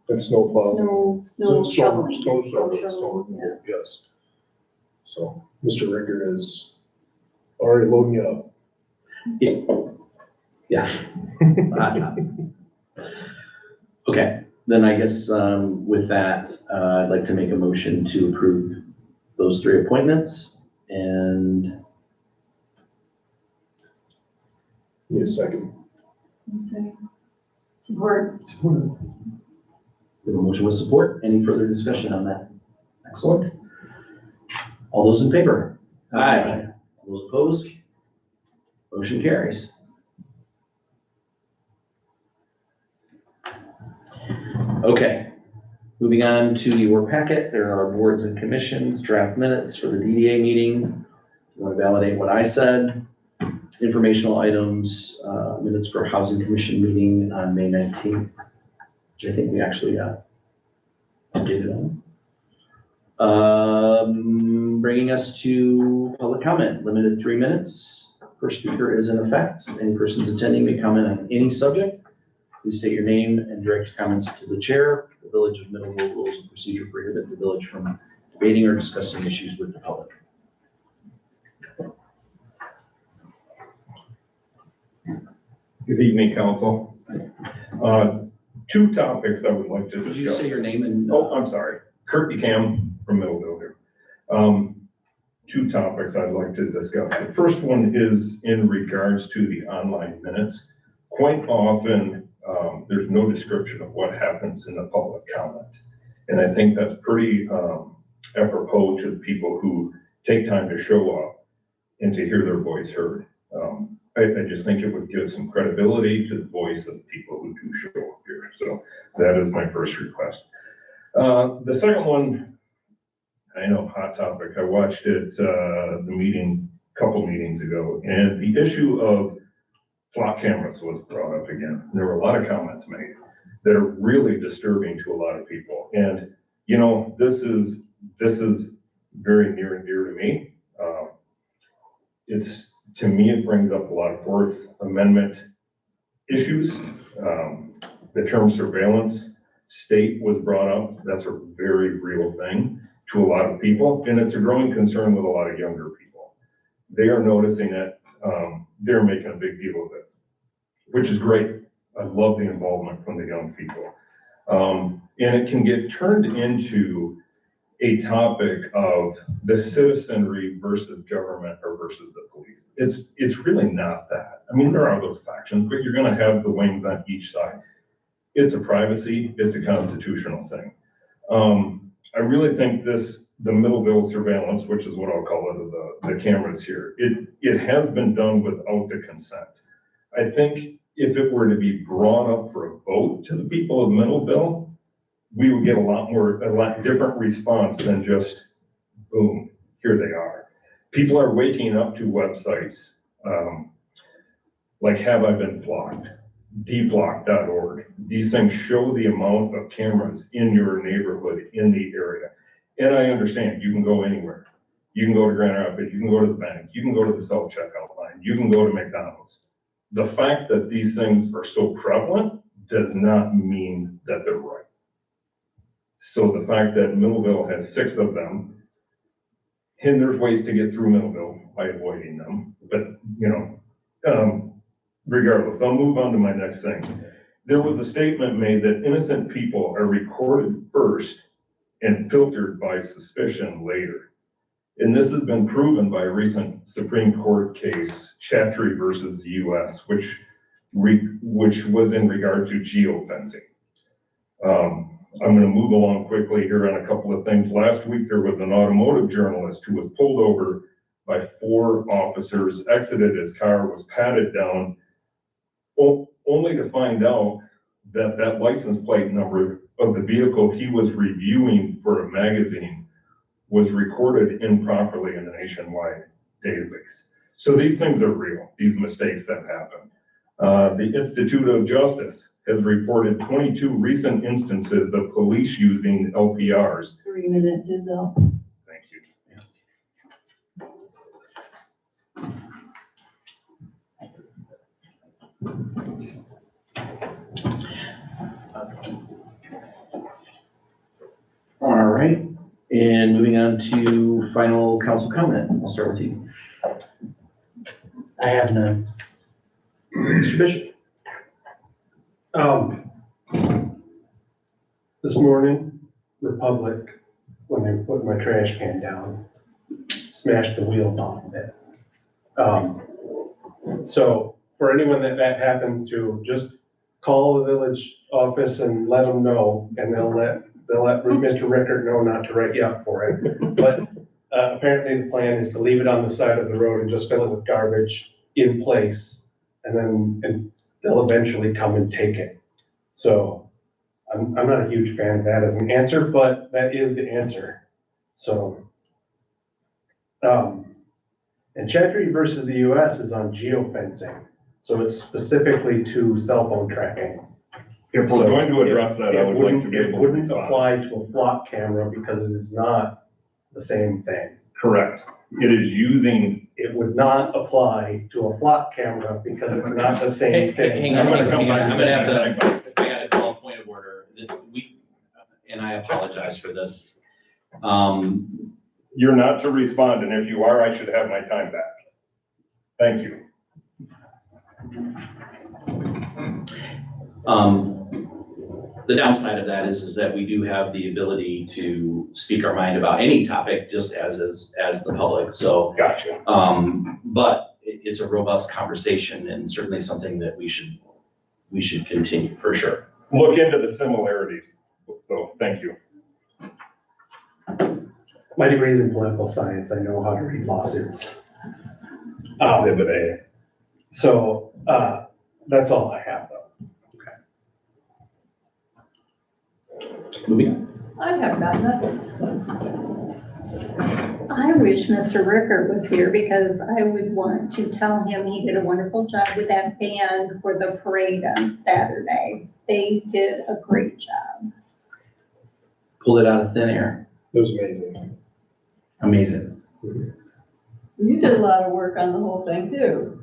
And snow plow. Snow shoveling. Snow shoveling, shoveling, yeah. yes. So Mr. Ricker is already loading you up. Yeah, it's a hot topic. Okay, then I guess with that, I'd like to make a motion to approve those 3 appointments and Need a second. Support. we have a motion with support. Any further discussion on that? Excellent. All those in favor? Aye. All those opposed? Motion carries. Okay, moving on to your packet, there are boards and commissions, draft minutes for the DDA meeting. You want to validate what I said? Informational items, minutes for Housing Commission meeting on May 19th, which I think we actually got updated on. Bringing us to public comment, limited 3 minutes. First speaker is in effect. Any persons attending may comment on any subject. Please state your name and direct your comments to the chair. The Village of Middleville rules of procedure prohibit the village from debating or discussing issues with the public. Good evening, council. 2 topics I would like to Did you discuss. say your name and? Oh, I'm sorry. Kurt DeCam from Middleville here. 2 topics I'd like to discuss. The first one is in regards to the online minutes. Quite often, there's no description of what happens in the public comment. And I think that's pretty apropos to the people who take time to show up and to hear their voice heard. I just think it would give some credibility to the voice of the people who do show up here. So that is my first request. The second one, I know, hot topic. I watched it, the meeting, couple meetings ago, and the issue of flock cameras was brought up again. There were a lot of comments made that are really disturbing to a lot of people. And, you know, this is very near and dear to me. To me, it brings up a lot of Fourth Amendment issues. The term surveillance state was brought up. That's a very real thing to a lot of people, and it's a growing concern with a lot of younger people. They are noticing it. They're making a big deal of it, which is great. I love the involvement from the young people. And it can get turned into a topic of the citizenry versus government or versus the police. It's really not that. I mean, there are those factions, but you're gonna have the wings on each side. It's a privacy, it's a constitutional thing. I really think the Middleville surveillance, which is what I'll call it, the cameras here, it has been done without the consent. I think if it were to be brought up for a vote to the people of Middleville, we would get a lot different response than just, boom, here they are. People are waking up to websites, like Have I Been Flocked, deflock.org. These things show the amount of cameras in your neighborhood, in the area. And I understand, you can go anywhere. You can go to Grand Rapids, you can go to the bank, you can go to the self-checkout line, you can go to McDonald's. The fact that these things are so prevalent does not mean that they're right. So the fact that Middleville has 6 of them, and there's ways to get through Middleville by avoiding them, but regardless, I'll move on to my next thing. There was a statement made that innocent people are recorded first and filtered by suspicion later. And this has been proven by a recent Supreme Court case, Chattree versus the US, which was in regard to geofencing. I'm gonna move along quickly here on a couple of things. Last week, there was an automotive journalist who was pulled over by 4 officers, exited his car, was patted down, only to find out that that license plate number of the vehicle he was reviewing for a magazine was recorded improperly in the nationwide database. So these things are real, these mistakes that happen. The Institute of Justice has reported 22 recent instances of police using LPRs. 3 minutes is up. Thank you. All right, and moving on to final council comment. I'll start with you. I have none. Mr. Bishop. This morning, Republic, when they put my trash can down, smashed the wheels off of it. So for anyone that happens to, just call the village office and let them know, and they'll let Mr. Rickert know not to write you up for it. But apparently the plan is to leave it on the side of the road and just fill it with garbage in place, and they'll eventually come and take it. So I'm not a huge fan of that as an answer, but that is the answer. So, and Chattree versus the US is on geofencing. So it's specifically to cell phone tracking. If we're going to address that, I would like to be It able to wouldn't respond. apply to a flock camera because it is not the same thing. Correct. It is using. It would not apply to a flock camera because it's not the same thing. Hang on, I'm gonna I'm gonna have come to, I gotta call a point of order. And I apologize for this. You're not to respond, and if you are, I should have my time back. Thank you. The downside of that is that we do have the ability to speak our mind about any topic, just as the public, so. Gotcha. But it's a robust conversation and certainly something that we should continue, for sure. Look into the similarities, so thank you. My degree's in political science. I know how to read lawsuits. Exhibit A. So, that's all I have though. Moving on. I have got nothing. I wish Mr. Rickert was here because I would want to tell him he did a wonderful job with that band for the parade on Saturday. They did a great job. Pulled it out of thin air. It was amazing. Amazing. You did a lot of work on the whole thing too.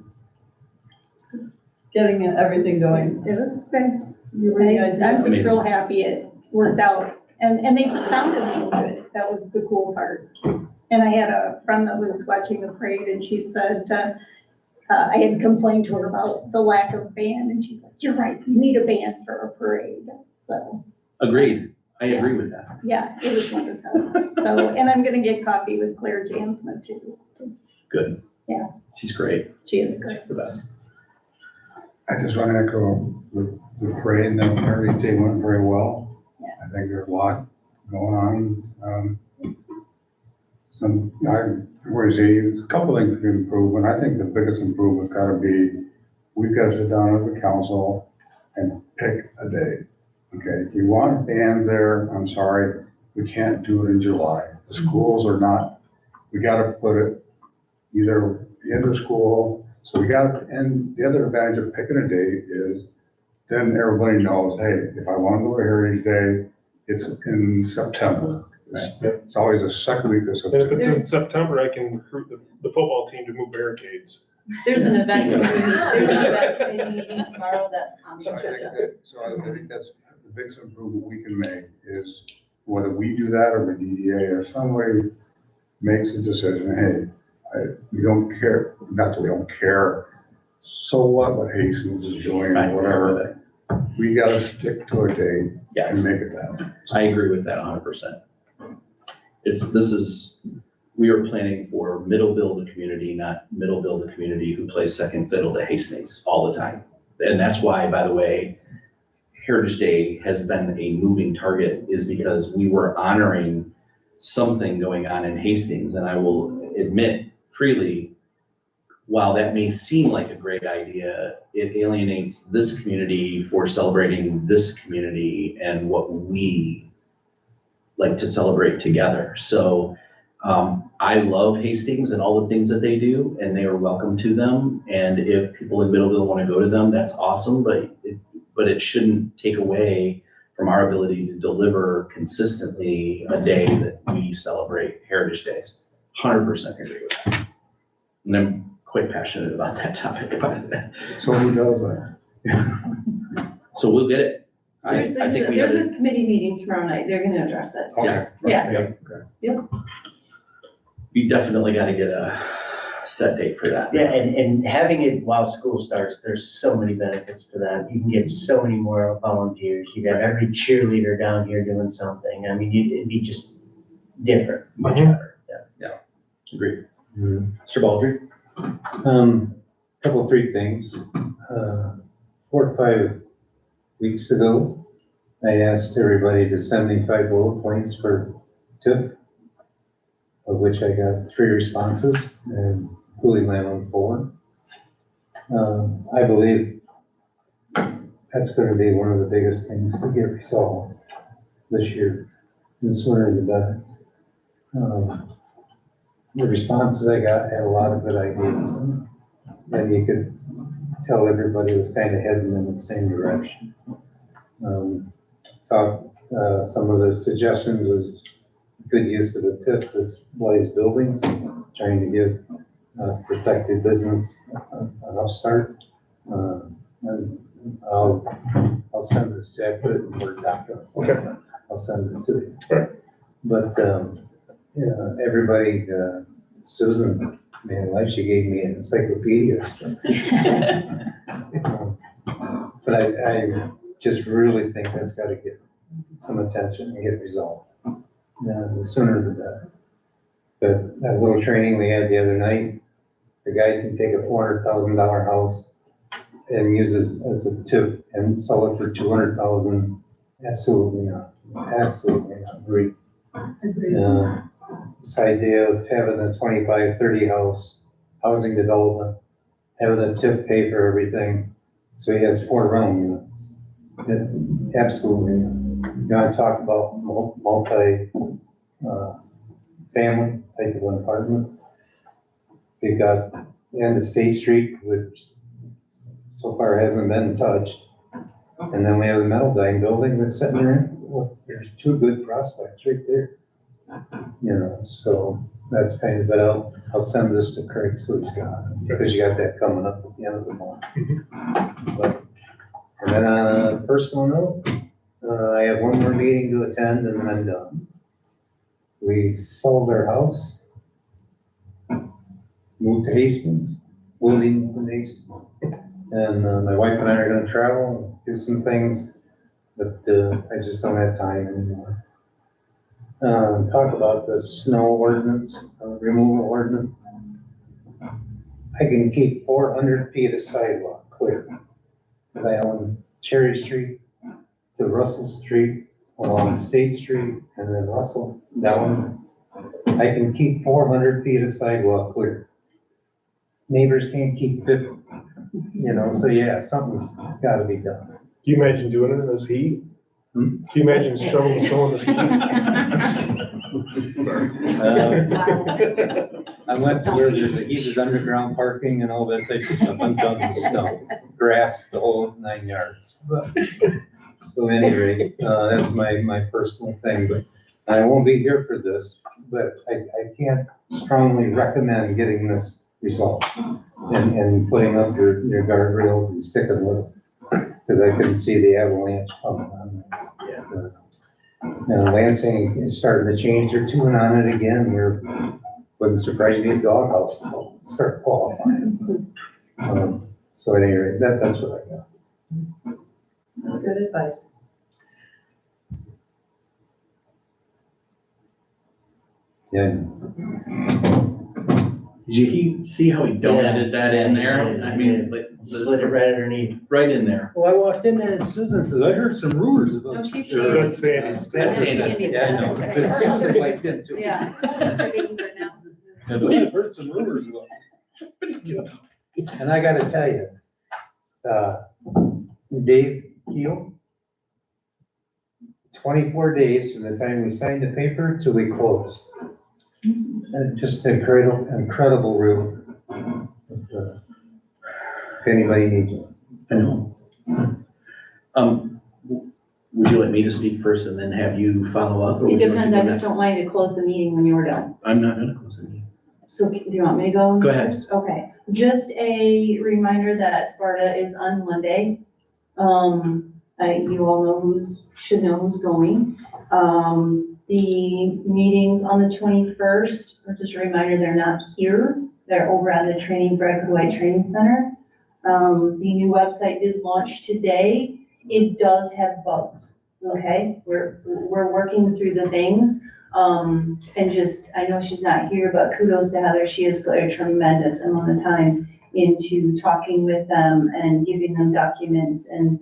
Getting everything going. It was great. You really did. I'm just real happy worked out. And they just sounded so good. That was the cool part. And I had a friend that was watching the parade and she said, I had complained to her about the lack of band and she's like, you're right, you need a band for a parade. So, Agreed. I agree with that. yeah, it was wonderful. So, and I'm gonna get coffee with Claire Jansma too. Good. Yeah. She's great. She is good. She's the best. I just want to echo the parade and the Heritage Day went very well. I think there's a lot going on. There's a couple things we can improve, and I think the biggest improvement's gotta be, we've got to sit down as a council and pick a day. Okay, if you want bands there, I'm sorry, we can't do it in July. The schools are not, we gotta put it either the end of school, so we gotta, and the other advantage of picking a date is then everybody knows, hey, if I want to go to Heritage Day, it's in September. It's always the second week of And if September. it's in September, I can recruit the football team to move barricades. There's an event committee meeting tomorrow that's on the So I think agenda. I think that's the biggest improvement we can make is whether we do that or the DDA or some way makes a decision, hey, we don't care, not that we don't care, so what Hastings is doing or whatever. We gotta stick to a date Yes, and make it that. I agree with that 100%. We are planning for Middleville, the community, not Middleville, the community who plays second fiddle to Hastings all the time. And that's why, by the way, Heritage Day has been a moving target, is because we were honoring something going on in Hastings. And I will admit freely, while that may seem like a great idea, it alienates this community for celebrating this community and what we like to celebrate together. So I love Hastings and all the things that they do, and they are welcome to them. And if people in Middleville want to go to them, that's awesome, but it shouldn't take away from our ability to deliver consistently a day that we celebrate Heritage Days. 100% agree with that. And I'm quite passionate about that topic. So who does that? So we'll get it. I think we have There's it. a committee meeting tomorrow night. They're gonna address it. Okay. Yeah. We definitely got to get a set date for that. Yeah, and having it while school starts, there's so many benefits to that. You can get so many more volunteers. You'd have every cheerleader down here doing something. I mean, it'd be just different, much better. Yeah. Agreed. Mr. Baldry? Three things. 4 or 5 weeks ago, I asked everybody to send me 5 bullet points for TIF, of which I got 3 responses, and including my own 4. I believe that's gonna be one of the biggest things to get resolved this year, the sooner the better. The responses I got had a lot of good ideas, and you could tell everybody was kind of heading in the same direction. Some of the suggestions was good use of the TIF as Blaze buildings, trying to give protected business an upstart. And I'll send this to you. I put it in Word document. Okay. I'll send it to you. Right. But, yeah, everybody, Susan, man, life, she gave me an encyclopedia. But I just really think that's gotta get some attention and get resolved. The sooner the better. But that little training we had the other night, the guy can take a $400,000 house and use it as a tip and sell it for $200,000. Absolutely not. Absolutely not. Agree. This idea of having a 25, 30 house housing development, having a tip pay for everything, so he has 4 rental units. Absolutely not. You want to talk about multi family type of apartment? We've got the end of State Street, which so far hasn't been touched. And then we have the Metal Dime building that's sitting there. Well, there's 2 good prospects right there. You know, so that's kind of, but I'll send this to Craig so he's got it, because you got that coming up at the end of the month. But, and then on a personal note, I have one more meeting to attend and then I'm done. We sold our house, moved to Hastings, will be moving to Hastings. And my wife and I are gonna travel, do some things, but I just don't have time anymore. Talk about the snow ordinance, removal ordinance. I can keep 400 feet of sidewalk clear. I own Cherry Street to Russell Street, along State Street, and then Russell down. I can keep 400 feet of sidewalk clear. Neighbors can't keep 50, so yeah, something's gotta be done. Can you imagine doing it in this heat? Can you imagine shoveling snow in this heat? I went to where there's a heated underground parking and all that type of stuff. I'm done with snow, grass, the whole 9 yards. So anyway, that's my personal thing, but I won't be here for this, but I can't strongly recommend getting this resolved and putting up your guardrails and sticking with it. Because I can see the avalanche coming on this. Yeah. Lansing is starting to change their tune on it again. Wouldn't surprise me if doghouse will start qualifying. So at any rate, that's what I got. Good advice. Yeah. Did you see how he donated that in there? I mean, like, Slid it right underneath. right in there. Well, I walked in there and Susan says, I heard some rumors about. No, she's That's Sandy. That's Sandy. Yeah, I know. But Susan wiped in too. Yeah. I've heard some rumors about. And I gotta tell you, Dave Keel, 24 days from the time we signed the paper till we closed. And just incredible room. If anybody needs one. I know. Would you like me to speak first and then have you follow up? or It would you like depends, to I go just next? don't want you to close the meeting when you're done. I'm not gonna close the meeting. So do you want me to go? Go ahead. first? Okay, just a reminder that Sparta is on Monday. You all know should know who's going. The meetings on the 21st, or just a reminder, they're not here. They're over at the Brad White Training Center. The new website did launch today. It does have bugs, okay? We're working through the things. And just, I know she's not here, but kudos to Heather. She has put a tremendous amount of time into talking with them and giving them documents and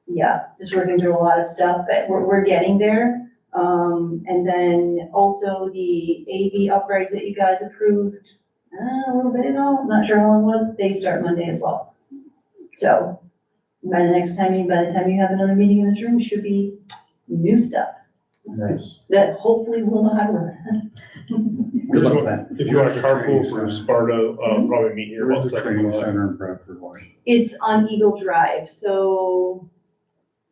yeah, just working through a lot of stuff, but we're getting there. And then also the AV upgrades that you guys approved a little bit ago, not sure how long it was, they start Monday as well. So by the time you have another meeting in this room, it should be new stuff Nice. that hopefully will not run. Good luck with that. If you want to carpool for Sparta, probably meet here about Where's the 7 training o'clock. center in Bradford, White? It's on Eagle Drive, so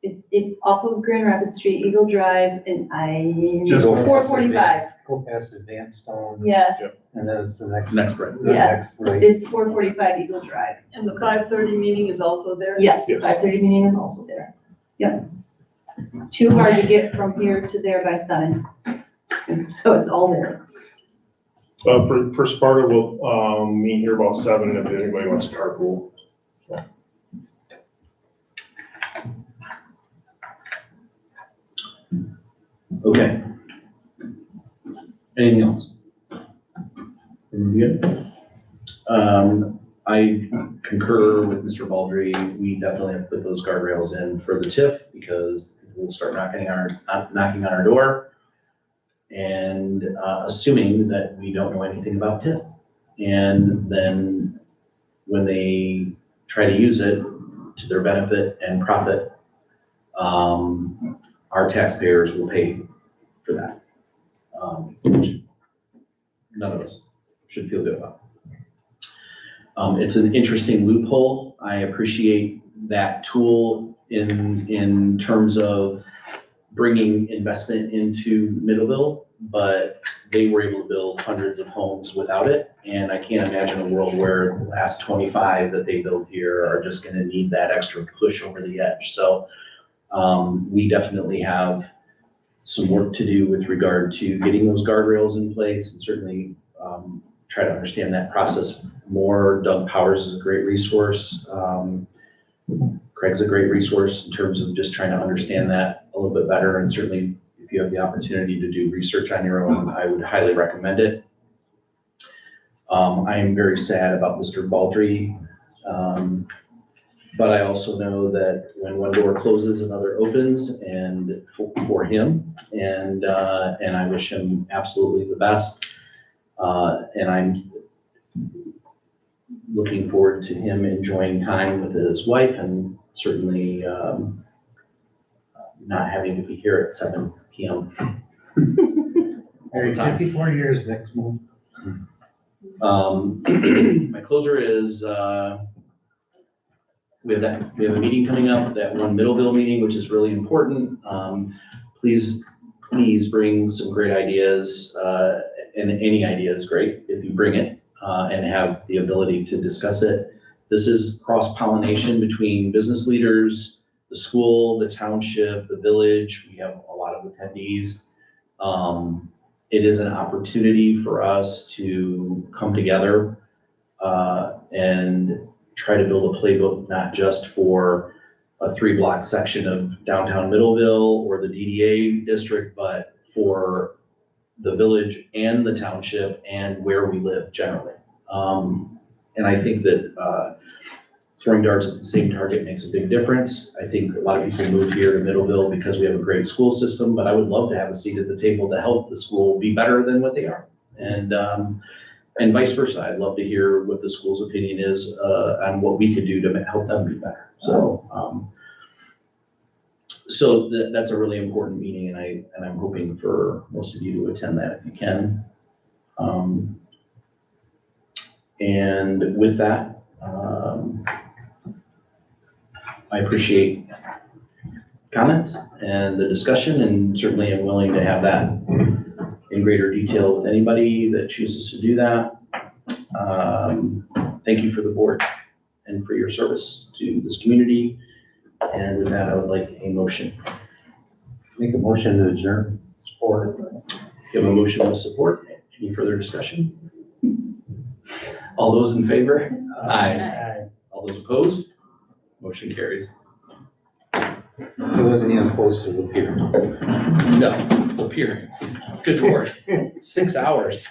it's off of Grand Rapids Street, Eagle Drive, and Just Go past 445. Go past Advanced Stone. Yeah, And then it's the next. Next break. the Yeah. next right. it's 445 Eagle Drive. And the 5:30 meeting is also there? Yes, the Yes. 5:30 meeting is also there. Yep. Too hard to get from here to there by 7. So it's all there. For Sparta, we'll, meet here about 7 if anybody wants to carpool. Okay. Anything else? Anything good? I concur with Mr. Baldry. We definitely have to put those guardrails in for the TIF because we'll start knocking on our door and assuming that we don't know anything about TIF. And then when they try to use it to their benefit and profit, our taxpayers will pay for that, which none of us should feel good about. It's an interesting loophole. I appreciate that tool in terms of bringing investment into Middleville, but they were able to build hundreds of homes without it. And I can't imagine a world where the last 25 that they built here are just gonna need that extra push over the edge. So We definitely have some work to do with regard to getting those guardrails in place and certainly try to understand that process more. Doug Powers is a great resource. Craig's a great resource in terms of just trying to understand that a little bit better. And certainly if you have the opportunity to do research on your own, I would highly recommend it. I am very sad about Mr. Baldry. But I also know that when one door closes, another opens, and for him, and I wish him absolutely the best. And I'm looking forward to him enjoying time with his wife and certainly not having to be here at 7 p.m. all the time. 54 years next month. My closer is, we have a meeting coming up, that one Middleville meeting, which is really important. Please bring some great ideas, and any idea is great if you bring it, and have the ability to discuss it. This is cross-pollination between business leaders, the school, the township, the village. We have a lot of attendees. It is an opportunity for us to come together and try to build a playbook, not just for a 3-block section of downtown Middleville or the DDA district, but for the village and the township and where we live generally. And I think that throwing darts at the same target makes a big difference. I think a lot of people move here to Middleville because we have a great school system, but I would love to have a seat at the table to help the school be better than what they are. And vice versa. I'd love to hear what the school's opinion is on what we could do to help them be better. So, that's a really important meeting, and I'm hoping for most of you to attend that if you can. And with that, I appreciate comments and the discussion, and certainly am willing to have that in greater detail with anybody that chooses to do that. Thank you for the board and for your service to this community. And with that, I would like a motion. Make a motion to adjourn. Support. You have a motion with support. Any further discussion? All those in favor? Aye. All those opposed? Motion carries. It wasn't even close to the pier. No, up here. Good Lord, 6 hours.